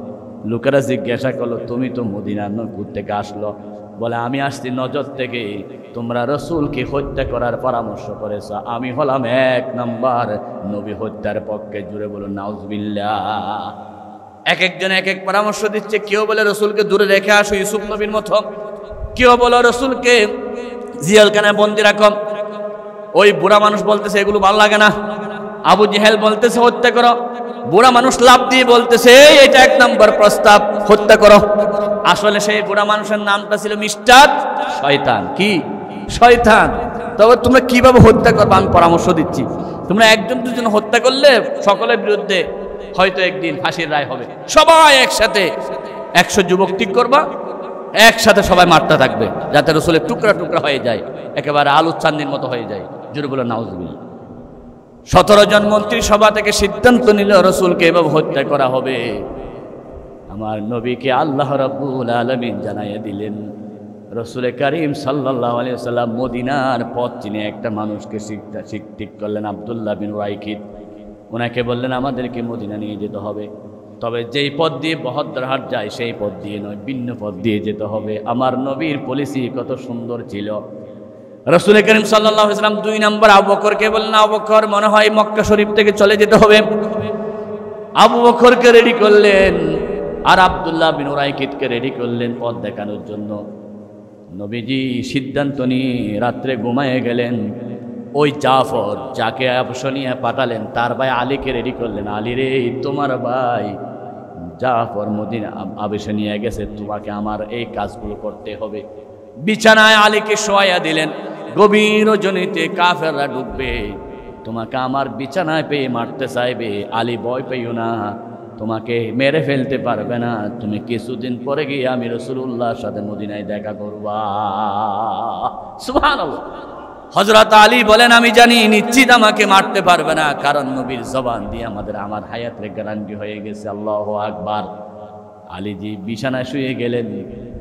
লোকেরা জিজ্ঞাসা করলো, তুমি তো মদিনা নগর থেকে আসলো? বলে, আমি আসছি নজর থেকে। তোমরা রাসূলকে হত্যা করার পরামর্শ করেছ, আমি হলাম 1 নম্বর নবী হত্যার পক্ষে। জুড়ে বলুন নাউজুবিল্লাহ। এক একজন এক এক পরামর্শ দিচ্ছে। কেউ বলে রাসূলকে দূরে রেখে আসো ইউসুফ নবীর মতো, কেউ বলে রাসূলকে জিয়ালখানায় বন্দি রাখো। ওই বুড়া মানুষ বলতেছে এগুলো ভালো লাগে না। আবু জেহেল বলতেছে হত্যা করো। বুড়া মানুষ লাভ দিয়ে বলতেছে এটা 1 নম্বর প্রস্তাব, হত্যা করো। আসলে সেই বুড়া মানুষের নামটা ছিল মিস্টার শয়তান। কি? শয়তান। তবে তোমরা কিভাবে হত্যা করবে আমি পরামর্শ দিচ্ছি। তোমরা একজন দুজন হত্যা করলে সকলের বিরুদ্ধে হয়তো একদিন ফাঁসির রায় হবে। সবাই একসাথে 100 যুবক ঠিক করবা, একসাথে সবাই মারতে থাকবে, যাতে রাসূলের টুকরা টুকরা হয়ে যায়, একেবারে আলু চান্দির মতো হয়ে যায়। জোরে বলো নাউজুবিল্লাহ। 17 জন মন্ত্রী সভা থেকে সিদ্ধান্ত নিল রাসূলকে এভাবে হত্যা করা হবে। আমার নবীকে আল্লাহ রাব্বুল আলামিন জানাইয়া দিলেন। রাসূল করিম সাল্লাল্লাহু আলাইহি ওয়াসাল্লাম মদিনার পথ চিনে একটা মানুষকে ঠিক করলেন, আব্দুল্লাহ বিন রাইকিত। ওনাকে বললেন আমাদেরকে মদিনা নিয়ে যেতে হবে, তবে যেই পথ দিয়ে বহদ্রহাট যায় সেই পথ দিয়ে নয়, ভিন্ন পথ দিয়ে যেতে হবে। আমার নবীর পলিসি কত সুন্দর ছিল। রাসূল করিম সাল্লাল্লাহু আলাইহি ওয়াসাল্লাম 2 নম্বর আবু বকরকে বললেন, আবু বকর মনে হয় মক্কা শরীফ থেকে চলে যেতে হবে। আবু বকরকে রেডি করলেন, আর আব্দুল্লাহ বিন রাইকিতকে রেডি করলেন পথ দেখানোর জন্য। নবীজি সিদ্ধান্ত নিয়ে রাত্রে ঘুমায়ে গেলেন। ওই জাফর যাকে আবশনিয়া পাঠালেন তার ভাই আলীকে রেডি করলেন। আলী রে, তোমার ভাই জাফর মদিনা আবশনিয়া গেছে, তোমাকে আমার এই কাজগুলো করতে হবে। বিছানায় আলীকে শোয়াইয়া দিলেন। গভীর রজনীতে কাফেররা ঢুকবে, তোমাকে আমার বিছানায় পেয়ে মারতে চাইবে। আলী ভয় পেও না, তোমাকে মেরে ফেলতে পারবে না। তুমি কিছুদিন পরে গিয়ে আমি রাসূলুল্লাহর সাথে মদিনায় দেখা করবা। সুবহানাল্লাহ। হযরত আলী বলেন, আমি জানি নিশ্চিত আমাকে মারতে পারবে না, কারণ নবীর জবান দিয়ে আমার হায়াতের গ্যারান্টি হয়ে গেছে। আল্লাহু আকবার। আলীজি বিছানায় শুয়ে গেলেন।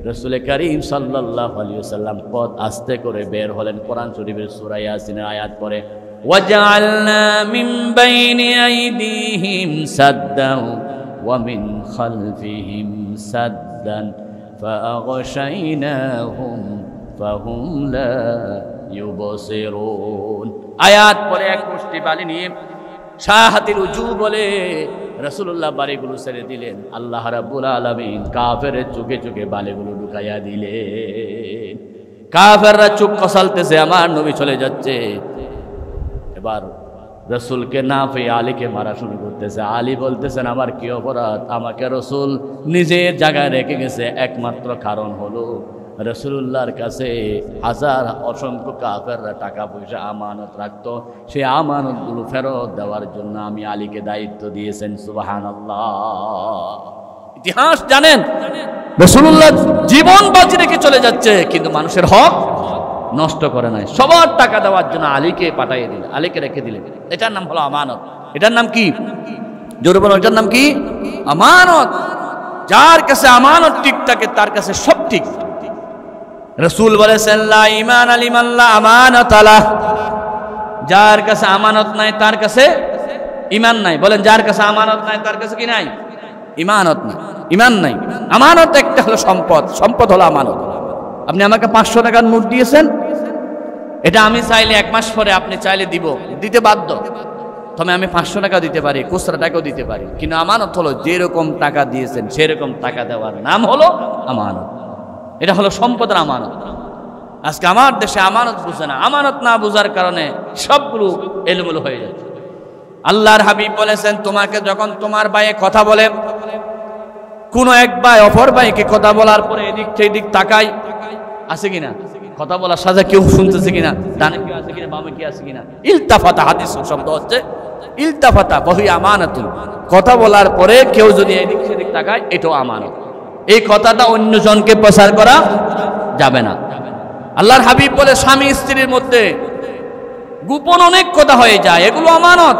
রাসূল করিম সাল্লাল্লাহু আলাইহি ওয়াসাল্লাম পথ আস্তে করে বের হলেন। কোরআন শরীফের সূরা ইয়াসিনের আয়াত পড়ে وجعلنا من بين أيديهم سدا ومن خلفهم سدا فأغشيناهم فهم لا يبصرون আয়াত পরে এক মুষ্টি বালি নিয়ে শাহাতির উজু বলে রাসূলুল্লাহ বাড়িগুলো ছেড়ে দিলেন। আল্লাহ রাব্বুল আলামিন কাফেরের চোখে চোখে বালিগুলো ঢুকাইয়া দিলেন। কাফেররা চোখ কসালতেছে, আমার নবী চলে যাচ্ছে। এবার রসুলকে না পেয়ে আলীকে মারা শুরু করতেছে। আলী বলতেছেন, আমার কি অপরাধ? আমাকে রসুল নিজের জায়গায় রেখে গেছে, একমাত্র কারণ হলো রসুলুল্লাহর কাছে হাজার অসংখ্য কাফেররা টাকা পয়সা আমানত রাখতো, সেই আমানতগুলো ফেরত দেওয়ার জন্য আমি আলীকে দায়িত্ব দিয়েছেন। সুবহানাল্লাহ। ইতিহাস জানেন, রসুলুল্লাহ জীবন বাজি রেখে চলে যাচ্ছে, কিন্তু মানুষের হক নষ্ট করে নাই। সবার টাকা দেওয়ার জন্য আলীকে পাঠিয়ে দিলেন, আলীকে রেখে দিলেন। এটার নাম হলো আমানত। এটার নাম কি? জোরে বলো, এটার নাম কি? আমানত। যার কাছে আমানত ঠিক থাকে তার কাছে সব ঠিক। রাসূল বলেছেন, লা ঈমান লিমান লা আমানাত আলাহ। যার কাছে আমানত নাই তার কাছে ঈমান নাই। বলেন, যার কাছে আমানত নাই তার কাছে কি নাই? ঈমানত নাই, ঈমান নাই। আমানত একটা হলো সম্পদ, সম্পদ হলো আমানত। আপনি আমাকে 500 টাকার নোট দিয়েছেন, এটা আমি চাইলে 1 মাস পরে আপনি চাইলে দিতে বাধ্য। তবে আমি 500 টাকা দিতে পারি, খুচরা টাকাও দিতে পারি, কিন্তু আমানত হলো যেরকম টাকা দিয়েছেন সেরকম টাকা দেওয়ার নাম হলো আমানত। এটা হলো সম্পদের আমানত। আজকে আমার দেশে আমানত বুঝে না। আমানত না বুঝার কারণে সবগুলো এলোমেলো হয়ে যাচ্ছে। আল্লাহর হাবিব বলেছেন, তোমাকে যখন তোমার ভাইয়ে কথা বলে, কোনো এক ভাই অপর ভাইকে কথা বলার পরে এদিক সেই দিক তাকাই, আছে কিনা কথা বলার সাথে কেউ শুনতেছে কিনা, ডানে কেউ আছে কিনা, বামে কি আছে কিনা। ইলতাফাতা, হাদিস শব্দ হচ্ছে ইলতাফাতা বহি আমানাতুন। কথা বলার পরে কেউ যদি এদিক সেদিক তাকায়, এটাও আমানত। এই কথাটা অন্যজনকে প্রচার করা যাবে না। আল্লাহর হাবিব বলে, স্বামী স্ত্রীর মধ্যে গোপন অনেক কথা হয়ে যায়, এগুলো আমানত।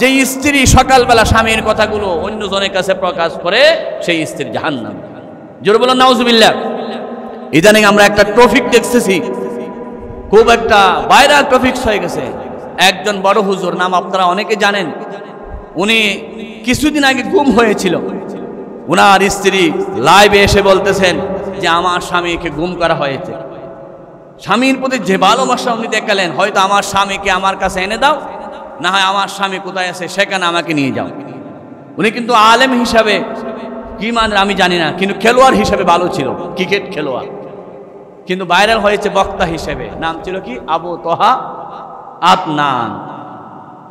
যে স্ত্রী সকালবেলা স্বামীর কথাগুলো অন্যজনের কাছে প্রকাশ করে, সেই স্ত্রী জাহান্নামী। জোরে বলো নাউজুবিল্লাহ। ইদানিং আমরা একটা টপিক দেখতেছি, খুব একটা ভাইরাল টপিক হয়ে গেছে। একজন বড় হুজুর, নাম আপনারা অনেকে জানেন, উনি কিছুদিন আগে গুম হয়েছিল। উনার স্ত্রী লাইভে এসে বলতেছেন যে আমার স্বামীকে গুম করা হয়েছে। স্বামীর প্রতি যে ভালোবাসা উনি দেখালেন, হয়তো আমার স্বামীকে আমার কাছে এনে দাও, না হয় আমার স্বামী কোথায় আছে সেখানে আমাকে নিয়ে যাও। উনি কিন্তু আলেম হিসাবে কি মানে আমি জানি না, কিন্তু খেলোয়াড় হিসাবে ভালো ছিল, ক্রিকেট খেলোয়াড়। কিন্তু ভাইরাল হয়েছে বক্তা হিসেবে। নাম ছিল কি? আবু তোহা আদনান।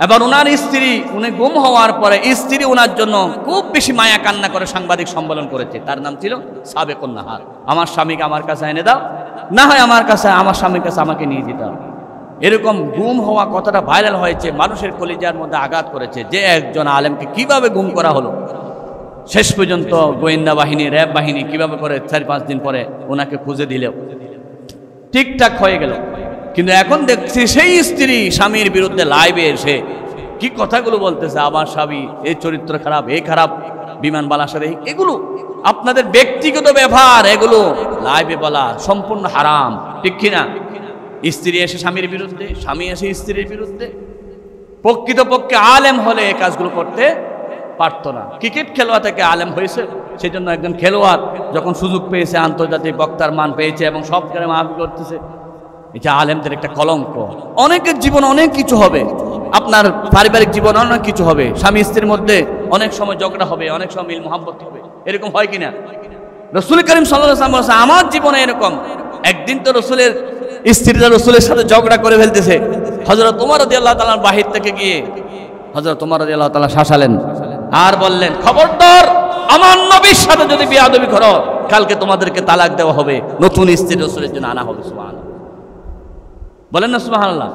এবার ওনার স্ত্রী, উনি গুম হওয়ার পরে স্ত্রী ওনার জন্য খুব বেশি মায়া কান্না করে সাংবাদিক সম্মেলন করেছে। তার নাম ছিল সাবেকুন নাহার। আমার স্বামীকে আমার কাছে এনে দাও, না হয় আমার কাছে, আমার স্বামীর কাছে আমাকে নিয়ে যেতে হবে। এরকম গুম হওয়া কথাটা ভাইরাল হয়েছে, মানুষের কলিজার মধ্যে আঘাত করেছে যে একজন আলেমকে কিভাবে গুম করা হলো। শেষ পর্যন্ত গোয়েন্দা বাহিনী, র্যাব বাহিনী কিভাবে করে 4-5 দিন পরে ওনাকে খুঁজে দিলেও ঠিকঠাক হয়ে গেল। কিন্তু এখন দেখছি সেই স্ত্রী স্বামীর বিরুদ্ধে লাইভে এসে কি কথাগুলো বলতেছে, আমার স্বামী এই চরিত্র খারাপ, এই খারাপ, বিমান বালার সাথে, এগুলো আপনাদের ব্যক্তিগত ব্যাপার, এগুলো লাইভে বলা সম্পূর্ণ হারাম, ঠিক কিনা? স্ত্রী এসে স্বামীর বিরুদ্ধে, স্বামী এসে স্ত্রীর বিরুদ্ধে। প্রকৃতপক্ষে আলেম হলে এই কাজগুলো করতে পারত না। ক্রিকেট খেলোয়াড় থেকে আলেম হয়েছে, সেই জন্য একজন খেলোয়াড় যখন সুযোগ পেয়েছে, আন্তর্জাতিক বক্তার মান পেয়েছে এবং সব জায়গায় মাহফিল করতেছে, এটা আলেমদের একটা কলঙ্ক। অনেকের জীবন অনেক কিছু হবে, আপনার পারিবারিক জীবন অনেক কিছু হবে, স্বামী স্ত্রীর মধ্যে অনেক সময় ঝগড়া হবে, অনেক সময় মিল মোহাব্বত হবে। এরকম হয় কিনা? রাসূল করিম সাল্লাল্লাহু আলাইহি ওয়াসাল্লাম বলেছেন, আমার জীবনে এরকম একদিন তো রসুলের স্ত্রীরা রসুলের সাথে ঝগড়া করে ফেলতেছে। হযরত ওমর রাদিয়াল্লাহু তাআলা বাহির থেকে গিয়ে হযরত ওমর রাদিয়াল্লাহু তাআলা শাসালেন আর বললেন, খবরদার আমার নবীর সাথে যদি বেয়াদবি করো, কালকে তোমাদেরকে তালাক দেওয়া হবে, নতুন স্ত্রী রসুলের জন্য আনা হবে। সুবহানাল্লাহ, বলেন না সুবহানাল্লাহ।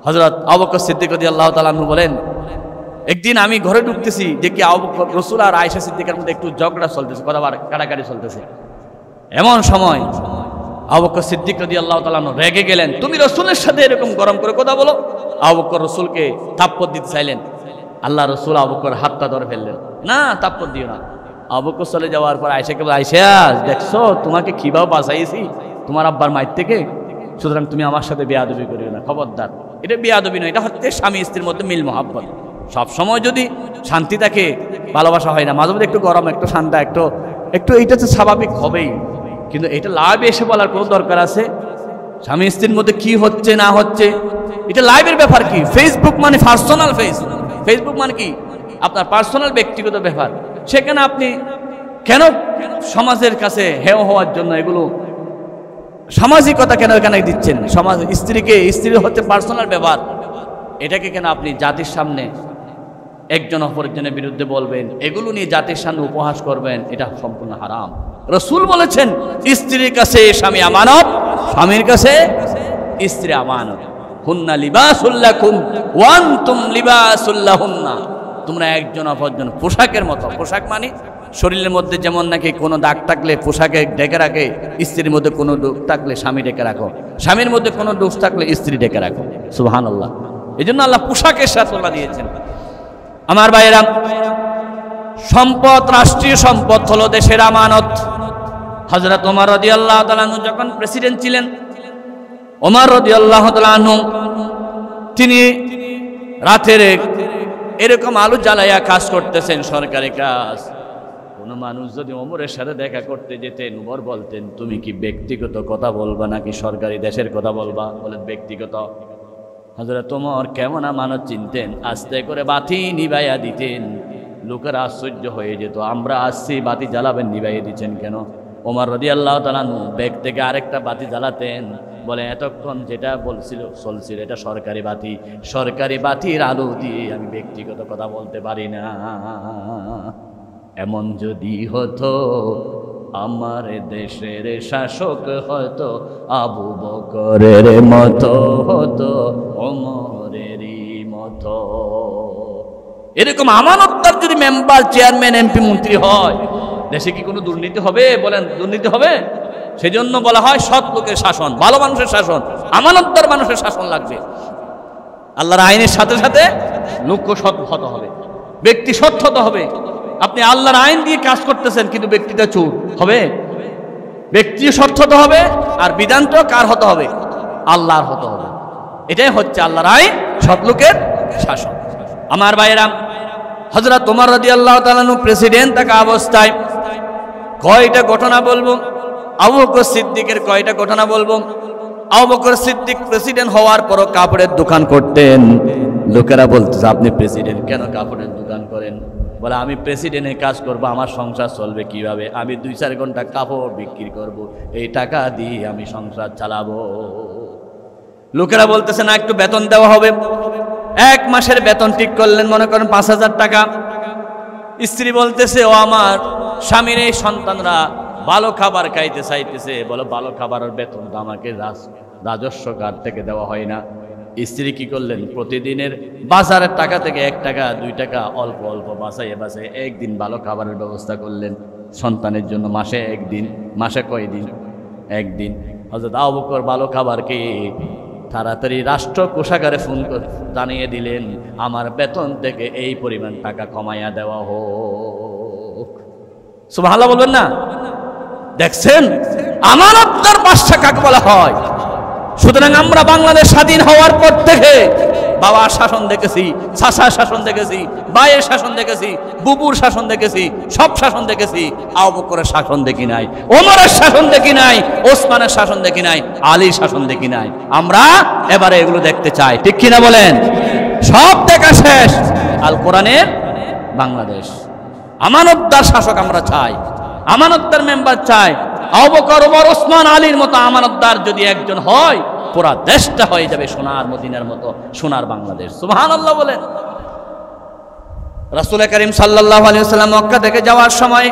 হযরত আবু বকর সিদ্দিক রাদিয়াল্লাহু তাআলা আনহু বলেন, একদিন আমি ঘরে ঢুকতেছি, দেখি আবু বকর, রসুল আর আয়েশা সিদ্দিকার মধ্যে একটু ঝগড়া চলতেছে, কথা কাটাকাটি চলতেছে। এমন সময় আবু বকর সিদ্দিক রাদিয়াল্লাহু তাআলা আনহু রেগে গেলেন, তুমি রসুলের সাথে এরকম গরম করে কথা বলো। আবু বকর রসুলকে থাপ্পড় দিতে চাইলেন, আল্লাহ রসুল আবু বকর হাতটা ধরে ফেললেন, না থাপ্পড় দিও না। আবু বকর চলে যাওয়ার পর আয়েশাকে বলে, আয়েশা দেখছো তোমাকে কিভাবে বাঁচাইছি তোমার আব্বার মায়ের থেকে, সুতরাং তুমি আমার সাথে বেয়াদবি করিও না, খবরদার। এটা বেয়াদবি নয়, এটা হচ্ছে স্বামী স্ত্রীর মধ্যে মিল মহাব্বত। সবসময় যদি শান্তি থাকে ভালোবাসা হয় না, মাঝে মধ্যে একটু গরম, একটু ঠান্ডা, একটু এইটা তো স্বাভাবিক হবেই, কিন্তু এটা লাইভে এসে বলার কোনো দরকার আছে? স্বামী স্ত্রীর মধ্যে কি হচ্ছে না হচ্ছে এটা লাইভের ব্যাপার কি? ফেসবুক মানে পার্সোনাল ফেসবুক মানে কি আপনার পার্সোনাল ব্যক্তিগত ব্যাপার। সেখানে আপনি কেন সমাজের কাছে হেয় হওয়ার জন্য এগুলো সামাজিকতা কেন এখানে দিচ্ছেন? সমাজ স্ত্রীর হচ্ছে পার্সোনাল ব্যাপার, এটাকে কেন আপনি জাতির সামনে একজন অপরজনের বিরুদ্ধে বলবেন, এগুলো নিয়ে জাতির সামনে উপহাস করবেন? এটা সম্পূর্ণ হারাম। রাসূল বলেছেন স্ত্রীর কাছে স্বামী আমানত, স্বামীর কাছে স্ত্রী আমানত। হুন্না লিবাসুল লাকুম ওয়া আনতুম লিবাসুল লাহুন্না, তোমরা একজন অপরজন পোশাকের মতো। পোশাক মানে শরীরের মধ্যে যেমন নাকি কোনো দাগ থাকলে পোশাকে ঢেকে রাখে, স্ত্রীর মধ্যে কোনো দোষ থাকলে স্বামী ঢেকে রাখো, স্বামীর মধ্যে কোনো দোষ থাকলে স্ত্রী ঢেকে রাখো। সুবহানাল্লাহ। এই জন্য আল্লাহ পোশাকের সাথে দিয়েছেন। আমার ভাইয়েরা, সম্পদ, রাষ্ট্রীয় সম্পদ হলো দেশের আমানত। হযরত ওমর রাদিয়াল্লাহু তাআলা আনহু যখন প্রেসিডেন্ট ছিলেন, ওমর রাদিয়াল্লাহু তাআলা আনহু তিনি রাতের এরকম আলো জ্বালাইয়া কাজ করতেছেন, সরকারি কাজ। কোন মানুষ যদি ওমরের সাথে দেখা করতে যেতেন, ওমর বলতেন তুমি কি ব্যক্তিগত কথা বলবা নাকি সরকারি দেশের কথা বলবা? বলেন ব্যক্তিগত। হযরত ওমর কেমন আমানত চিনতেন, আস্তে করে বাতি নিভাইয়া দিতেন। লোকেরা আশ্চর্য হয়ে যেত, আমরা আসছি বাতি জ্বালাবেন, নিভাইয়া দিচ্ছেন কেন? ওমর রাদিয়াল্লাহু তাআলা আনহু ব্যাগ থেকে আরেকটা বাতি জ্বালাতেন, বলে এতক্ষণ যেটা চলছিল এটা সরকারি বাতির আলো দিয়ে আমি ব্যক্তিগত কথা বলতে পারি না। এমন যদি হতো আমার দেশের শাসক হয়তো আবু বকরের মতো হতো, ওমরেরই মতো। এরকম আমানতদার যদি মেম্বার, চেয়ারম্যান, এমপি, মন্ত্রী হয়, দেশে কি কোনো দুর্নীতি হবে? বলেন দুর্নীতি হবে? সেজন্য বলা হয় সৎ লোকের শাসন, ভালো মানুষের শাসন, আমানতদার মানুষের শাসন লাগবে। আল্লাহর আইনের সাথে সাথে লোকও সৎ হতে হবে, ব্যক্তি সৎ হতে হবে। আপনি আল্লাহর আইন দিয়ে কাজ করতেছেন কিন্তু ব্যক্তিটা চোর হবে? ব্যক্তি সৎ হতে হবে, আর বিধানটাও কার হতে হবে? আল্লাহর হতে হবে। এটাই হচ্ছে আল্লাহর আইন, সৎ লোকের শাসন। আমার ভাইয়েরা, হযরত ওমর রাদিয়াল্লাহু তাআলা আনহু প্রেসিডেন্ট থাকা অবস্থায় কয়টা ঘটনা বলবো, আবু বকর সিদ্দিকের কয়টা ঘটনা বলবো। আবু বকর সিদ্দিক প্রেসিডেন্ট হওয়ার পরও কাপড়ের দোকান করতেন। লোকেরা বলতেছে আপনি প্রেসিডেন্ট, কেন কাপড়ের দোকান করেন? বলে আমি প্রেসিডেন্টের কাজ করব, আমার সংসার চলবে কিভাবে? আমি 2-4 ঘন্টা কাপড় বিক্রি করব, এই টাকা দিয়ে আমি সংসার চালাবো। লোকেরা বলতেছে না, একটু বেতন দেওয়া হবে। 1 মাসের বেতন ঠিক করলেন, মনে করেন 5000 টাকা। স্ত্রী বলতেছে ও আমার স্বামীর এই সন্তানরা ভালো খাবার খাইতে চাইতেছে, বলো ভালো খাবারের বেতন তো আমাকে রাজস্ব কার্ড থেকে দেওয়া হয় না। স্ত্রী কি করলেন, প্রতিদিনের বাজারের টাকা থেকে 1 টাকা 2 টাকা অল্প অল্প বাঁচাইয়ে একদিন ভালো খাবারের ব্যবস্থা করলেন সন্তানের জন্য। মাসে 1 দিন, মাসে কয় দিন? 1 দিন। হযরত আবু বকর ভালো খাবারকে তাড়াতাড়ি রাষ্ট্র কোষাগারে ফোন করে জানিয়ে দিলেন আমার বেতন থেকে এই পরিমাণ টাকা কমাইয়া দেওয়া হোক। সুবহানাল্লাহ বলবেন না? দেখছেন আমানতদার বাদশা কাকে বলা হয়। সুতরাং আমরা বাংলাদেশ স্বাধীন হওয়ার পর থেকে বাবার শাসন দেখেছি, চাচার শাসন দেখেছি, ভাইয়ের শাসন দেখেছি, বুবুর শাসন দেখেছি, সব শাসন দেখেছি। আবু বকরের শাসন দেখি নাই, ওমরের শাসন দেখি নাই, ওসমানের শাসন দেখি নাই, আলীর শাসন দেখি নাই। আমরা এবারে এগুলো দেখতে চাই, ঠিক কিনা বলেন? সব দেখা শেষ, আল কোরআনের বাংলাদেশ। আমানতদার শাসক আমরা চাই, আমানতদার মেম্বার চাই। আবু বকর, ওমর, ওসমান, আলীর মতো আমানতদার যদি একজন হয়, পুরা দেশটা হয়ে যাবে সোনার মদিনার মতো, সোনার বাংলাদেশ। সুবহানাল্লাহ বলেন। রাসূল করিম সাল্লাল্লাহু আলাইহি ওয়াসাল্লাম মক্কা থেকে যাওয়ার সময়,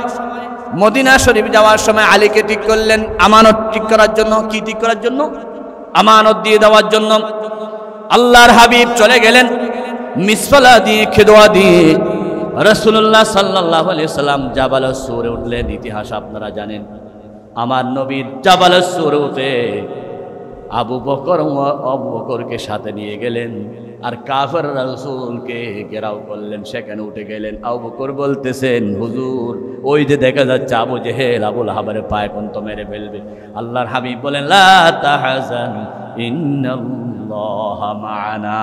মদিনা শরীফ যাওয়ার সময় আলীকে ঠিক করলেন আমানত ঠিক করার জন্য। কি ঠিক করার জন্য? আমানত দিয়ে দেওয়ার জন্য। আল্লাহর হাবিব চলে গেলেন মিসফালা দিয়ে, খেদোয়া দিয়ে। রাসূলুল্লাহ সাল্লাল্লাহু আলাইহি ওয়াসাল্লাম জাবালুস সূরে উঠলেন। ইতিহাস আপনারা জানেন, আমার নবীর জাবালুস সূরে উঠে আবু বকরকে সাথে নিয়ে গেলেন, আর কাফের রাসূলকে ঘেরাও করলেন, সেখানে উঠে গেলেন। আবু বকর বলতেছেন হুজুর ওই যে দেখা যাচ্ছে আবু জেহেল, আবুল হাবারের পায়ে কোন তো মেরে ফেলবে। আল্লাহর হাবিব বলেন লা তাহজান ইন্নাল্লাহ ইন্নাল্লাহা মা'ানা,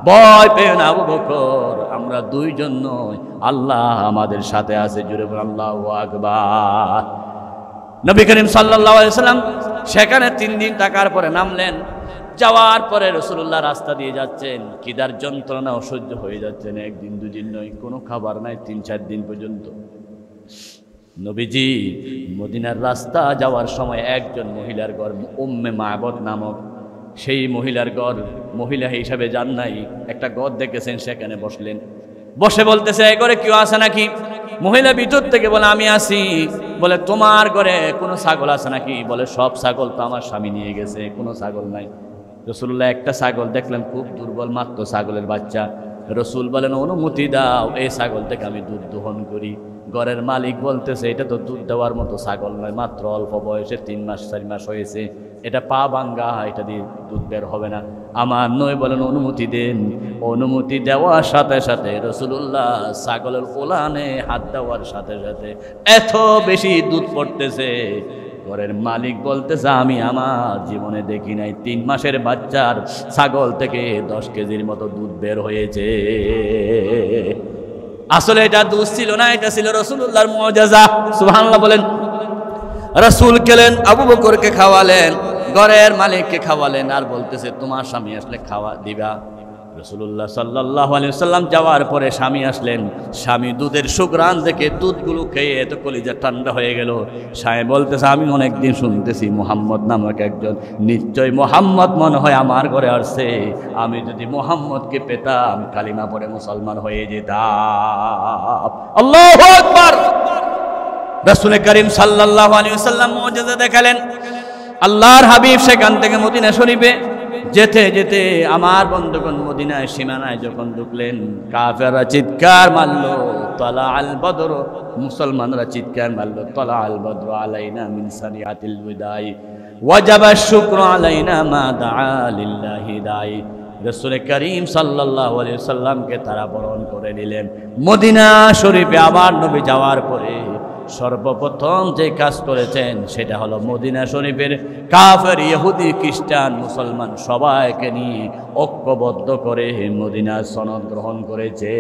ভয় পেও না আবু বকর, আমরা দুইজন নই, আল্লাহ আমাদের সাথে আছে। জোরে বলেন আল্লাহু আকবার। নবী করিম সাল্লাল্লাহু আলাইহি ওয়াসাল্লাম সেখানে 3 দিন থাকার পরে নামলেন। যাওয়ার পরে রাসূলুল্লাহ রাস্তা দিয়ে যাচ্ছেন, খিদার যন্ত্রণা অসহ্য হয়ে যাচ্ছেন। একদিন দুদিন নয়, কোনো খাবার নাই 3-4 দিন পর্যন্ত। নবীজি মদিনার রাস্তা যাওয়ার সময় একজন মহিলার ঘর, উম্মে মা'বাদ নামক সেই মহিলার ঘর, মহিলা হিসাবে যান নাই, একটা ঘর দেখেছেন, সেখানে বসলেন। বসে বলতেছে, এই ঘরে কেউ আছে নাকি? মহিলা ভিতর থেকে বলে, আমি আছি। বলে, তোমার ঘরে কোনো ছাগল আছে নাকি? বলে, সব ছাগল তো আমার স্বামী নিয়ে গেছে, কোনো ছাগল নাই। রাসূলুল্লাহ একটা ছাগল দেখলেন, খুব দুর্বল, মাত্র ছাগলের বাচ্চা। রাসূল বলেন, অনুমতি দাও, এই ছাগল থেকে আমি দুধ দহন করি। ঘরের মালিক বলতেছে, এটা তো দুধ দেওয়ার মতো ছাগল নয়, মাত্র অল্প বয়সে 3 মাস 4 মাস হয়েছে, এটা পা ভাঙ্গা, এটা দিয়ে দুধ বের হবে না। আমার নয়, বলেন অনুমতি দেন। অনুমতি দেওয়ার সাথে সাথে রাসূলুল্লাহ ছাগলের ওলানে হাত দেওয়ার সাথে সাথে এত বেশি দুধ পড়তেছে, ঘরের মালিক বলতেছে, আমি আমার জীবনে দেখি নাই 3 মাসের বাচ্চার ছাগল থেকে 10 কেজির মতো দুধ বের হয়েছে। আসলে এটা দুধ ছিল না, এটা ছিল রাসূলুল্লাহর মুআজিজা। সুবহানাল্লাহ বলেন। রাসূল গেলেন, আবু বকরকে খাওয়ালেন, ঘরের মালিককে খাওয়ালেন, আর বলতেছে, তোমার স্বামী আসলে খাওয়া দিবা। রাসূলুল্লাহ সাল্লাল্লাহু আলাইহি ওয়াসাল্লাম যাওয়ার পরে স্বামী আসলেন। স্বামী দুধের সুঘ্রাণ দেখে দুধগুলো খেয়ে এত কলিজা ঠান্ডা হয়ে গেল। স্বামী বলতেছে, আমি অনেকদিন শুনতেছি মুহাম্মদ নামক একজন, নিশ্চয় মুহাম্মদ মনে হয় আমার ঘরে আসছে। আমি যদি মুহাম্মদকে পেতাম, কালিমা পড়ে মুসলমান হয়ে যেতাম। আল্লাহু আকবার। রাসূল করিম সাল্লাল্লাহু আলাইহি ওয়াসাল্লাম মুআজিজা দেখালেন। আল্লাহর হাবিব সেখান থেকে মদিনা শরীফে যেতে যেতে, আমার বন্ধুগণ, মদিনায় সীমানায় যখন ঢুকলেন, কাফেররা চিৎকার মারল, তালা আল বদর, মুসলমানরা চিৎকার মারল, তালা আল বদর আলাইনা মিন সানিয়াতিল বিদাই ওয়াজাবা শুকরু আলাইনা মা দাআ লিল্লাহি দাই। রাসূল করিম সাল্লাল্লাহু আলাইহি ওয়াসাল্লামকে তারা বরণ করে নিলেন। মদিনা শরীফে আবার নবী যাওয়ার পরে সর্বপ্রথম যে কাজ করেছেন সেটা হলো মদিনা শরীফের কাফের, ইহুদি, খ্রিস্টান, মুসলমান সবাইকে নিয়ে ঐক্যবদ্ধ করে মদিনার সনদ গ্রহণ করেছে।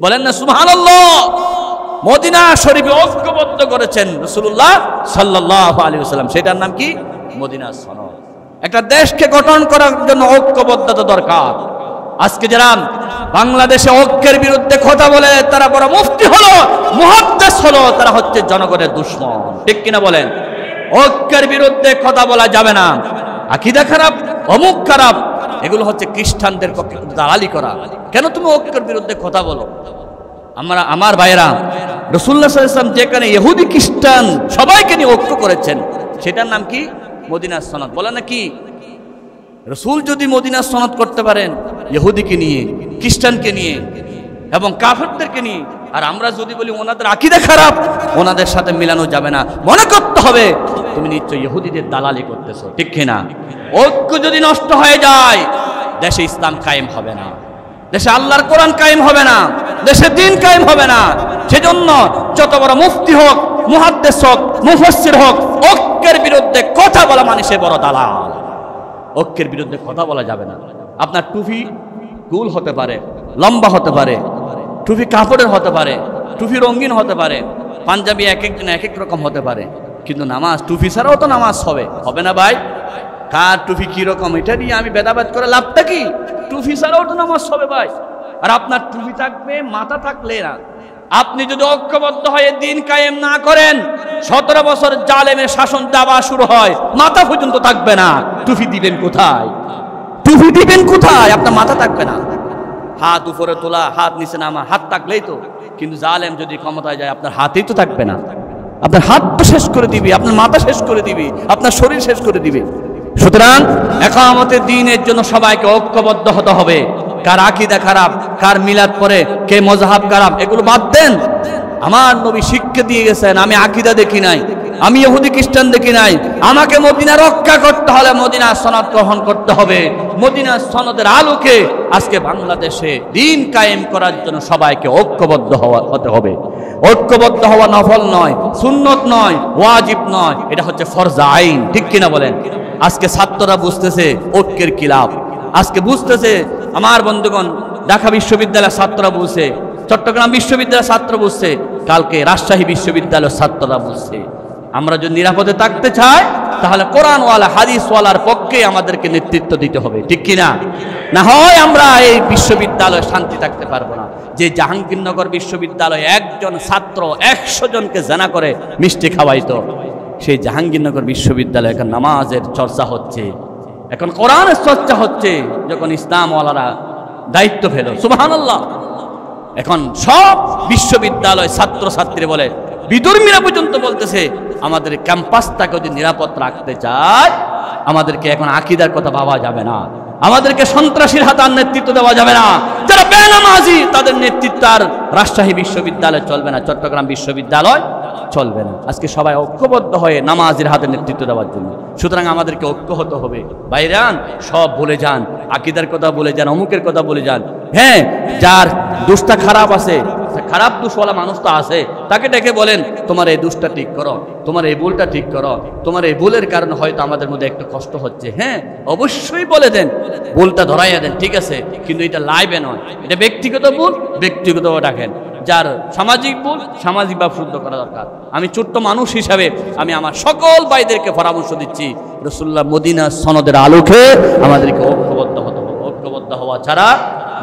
বলেন না সুবহানাল্লাহ। মদিনা শরীফে ঐক্যবদ্ধ করেছেন রাসূলুল্লাহ সাল্লাল্লাহু আলাইহি ওয়াসাল্লাম, সেটার নাম কি? মদিনার সনদ। একটা দেশকে গঠন করার জন্য ঐক্যবদ্ধতা দরকার। আজকে যারা বাংলাদেশে ঐক্যের বিরুদ্ধে কথা বলে, তারা বড় মুফতি হলো, মুহাদ্দিস হলো, তারা হচ্ছে জনগণের দুশমন। ঠিক কিনা বলেন? ঐক্যের বিরুদ্ধে কথা বলা যাবে না। আকীদা খারাপ, অমুক খারাপ, এগুলো হচ্ছে খ্রিস্টানদের পক্ষে দালালি করা। কেন তুমি ঐক্যের বিরুদ্ধে কথা বলো? আমার ভাইয়েরা, রাসূলুল্লাহ সাল্লাল্লাহু আলাইহি ওয়াসাল্লাম যেখানে ইহুদি খ্রিস্টান সবাইকে নিয়ে ঐক্য করেছেন, সেটার নাম কি? মদিনার সনদ। বলেন না কি? রাসূল যদি মদিনার সনদ করতে পারেন ইহুদিকে নিয়ে, খ্রিস্টানকে নিয়ে এবং কাফেরদেরকে নিয়ে, আর আমরা যদি বলি ওনাদের আকীদা খারাপ, ওনাদের সাথে মিলানো যাবে না, মনে করতে হবে তুমি নিশ্চয় ইহুদিদের দালালি করতেছো। ঠিক কিনা? ঐক্য যদি নষ্ট হয়ে যায়, দেশে ইসলাম কায়েম হবে না, দেশে আল্লাহর কোরআন কায়েম হবে না, দেশে দ্বীন কায়েম হবে না। সেজন্য যত বড় মুফতি হোক, মুহাদ্দিস হোক, মুফাসসির হোক, ঐক্যের বিরুদ্ধে কথা বলা মানে সে বড় দালাল। ঐক্যের বিরুদ্ধে কথা বলা যাবে না। আপনার টুপি গোল হতে পারে, লম্বা হতে পারে, টুপি কাপড়ের হতে পারে, টুপি রঙিন হতে পারে, পাঞ্জাবি এক একদিন এক এক রকম হতে পারে, কিন্তু নামাজ টুপি ছাড়াও তো নামাজ হবে না ভাই? কার টুপি কি রকম এটা নিয়ে আমি ভেদাভেদ করে লাভটা কি? টুপি ছাড়াও তো নামাজ হবে ভাই। আর আপনার টুপি থাকবে, মাথা থাকলে না। আপনি যদি ঐক্যবদ্ধ হয়ে দিন কায়েম না করেন, 17 বছর জালেমের শাসন দাবা শুরু হয়, মাথা পর্যন্ত থাকবে না। টুপি দিবেন কোথায়? টুপি দিবেন কোথায়? আপনার মাথা থাকবে না। হাত উপরে তোলা, হাত নিচে নামা, হাত থাকলেই তো। কিন্তু জালেম যদি ক্ষমতায় যায়, আপনার হাতেই তো থাকবে না। আপনার হাত তো শেষ করে দিবি, আপনার মাথা শেষ করে দিবি, আপনার শরীর শেষ করে দিবে। সুতরাং ইকামতের দ্বীনের জন্য সবাইকে ঐক্যবদ্ধ হতে হবে। কার আকীদা খারাপ, কার মিলাদ পড়ে, কে মযহাব খারাপ, এগুলো বাদ দেন। আমার নবী শিক্ষা দিয়ে গেছেন, আমি আকীদা দেখি নাই, আমি ইহুদি খ্রিস্টান দেখি নাই, আমাকে মদিনা রক্ষা করতে হলে মদিনার সনদ গ্রহণ করতে হবে। মদিনার সনদের আলোকে আজকে বাংলাদেশে দ্বীন কায়েম করার জন্য সবাইকে ঐক্যবদ্ধ হতে হবে। ঐক্যবদ্ধ হওয়া নফল নয়, সুন্নত নয়, ওয়াজিব নয়, এটা হচ্ছে ফরজ আইন। ঠিক কিনা বলেন? আজকে ছাত্ররা বুঝতেছে ঐক্যের কি লাভ, আজকে বুঝতেছে আমার বন্ধুগণ, ঢাকা বিশ্ববিদ্যালয়ের ছাত্ররা বুঝছে, চট্টগ্রাম বিশ্ববিদ্যালয়ের ছাত্র বুঝছে, কালকে রাজশাহী বিশ্ববিদ্যালয়ের ছাত্ররা বুঝছে। আমরা যদি নিরাপদে থাকতে চাই তাহলে কোরআনওয়ালা হাদিসওয়ালার পক্ষে আমাদেরকে নেতৃত্ব দিতে হবে, ঠিক কিনা? না হয় আমরা এই বিশ্ববিদ্যালয়ে শান্তি থাকতে পারবো না। যে জাহাঙ্গীরনগর বিশ্ববিদ্যালয়ে একজন ছাত্র 100 জনকে জানা করে মিষ্টি খাওয়াইতো, সেই জাহাঙ্গীরনগর বিশ্ববিদ্যালয়ে এখন নামাজের চর্চা হচ্ছে, এখন কোরআনের চর্চা হচ্ছে, যখন ইসলামওয়ালারা দায়িত্ব পেল। সুবহানাল্লাহ। এখন সব বিশ্ববিদ্যালয় ছাত্রছাত্রী বলে, বিধর্মীরা পর্যন্ত বলতেছে আমাদের ক্যাম্পাসটাকে যদি নিরাপদ রাখতে চায় আমাদেরকে এখন আকীদার কথা ভাবা যাবে না, আমাদেরকে সন্ত্রাসীর হাতে নেতৃত্ব দেওয়া যাবে না, যারা বেনামাজি তাদের নেতৃত্ব আর রাজশাহী বিশ্ববিদ্যালয় চলবে না, চট্টগ্রাম বিশ্ববিদ্যালয় চলবে না। আজকে সবাই ঐক্যবদ্ধ হয়ে নামাজের হাতে নেতৃত্ব দেওয়ার জন্য। সুতরাং আমাদেরকে ঐক্য হতে হবে। বাইরান সব বলে যান, আকীদার কথা বলে যান, অমুকের কথা বলে যান। হ্যাঁ, যার দুষ্টা খারাপ আছে, খারাপ দুষওয়ালা মানুষ তো আছে, তাকে ডেকে বলেন তোমার এই দুষ্টা ঠিক করো, তোমার এই ভুলটা ঠিক করো, তোমার এই ভুলের কারণে হয়তো আমাদের মধ্যে একটু কষ্ট হচ্ছে। হ্যাঁ, অবশ্যই বলে দেন, ভুলটা ধরাইয়া দেন, ঠিক আছে, কিন্তু এটা লাইভে নয়, এটা ব্যক্তিগত ভুল, ব্যক্তিগতভাবে ডাকেন। যার সামাজিক ভুল সামাজিকভাবে শুদ্ধ করা দরকার। আমি ছোট্ট মানুষ হিসাবে আমি আমার সকল ভাইদেরকে পরামর্শ দিচ্ছি, রাসূলুল্লাহ মদিনা সনদের আলোকে আমাদেরকে ঐক্যবদ্ধ হতে হবে। ঐক্যবদ্ধ হওয়া ছাড়া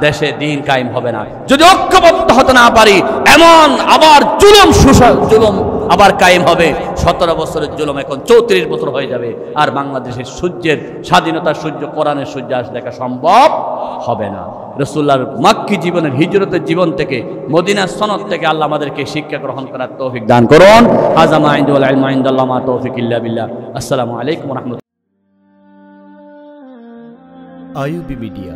দেশে দিন কায়েম হবে না। যদি ঐক্যবদ্ধ হতে না পারি, এমন আবার জুলুম আবার কায়েম হবে। 17 বছরের জুলুম এখন 34 বছর হয়ে যাবে, আর বাংলাদেশের সূর্যের স্বাধীনতার সূর্য, কোরআনের সূর্য আসলে দেখা সম্ভব হবে না। রাসূলুল্লাহর মক্কি জীবনের, হিজরতের জীবন থেকে, মদিনার সনদ থেকে আল্লাহ আমাদেরকে শিক্ষা গ্রহণ করার তৌফিক দান করুন। হাযা মা ইনদা ওয়াল ইলমু ইনদাল্লাহ, মা তৌফিক ইল্লা বিল্লাহ। আসসালামু আলাইকুম ওয়া রাহমাতুল্লাহ। IUB media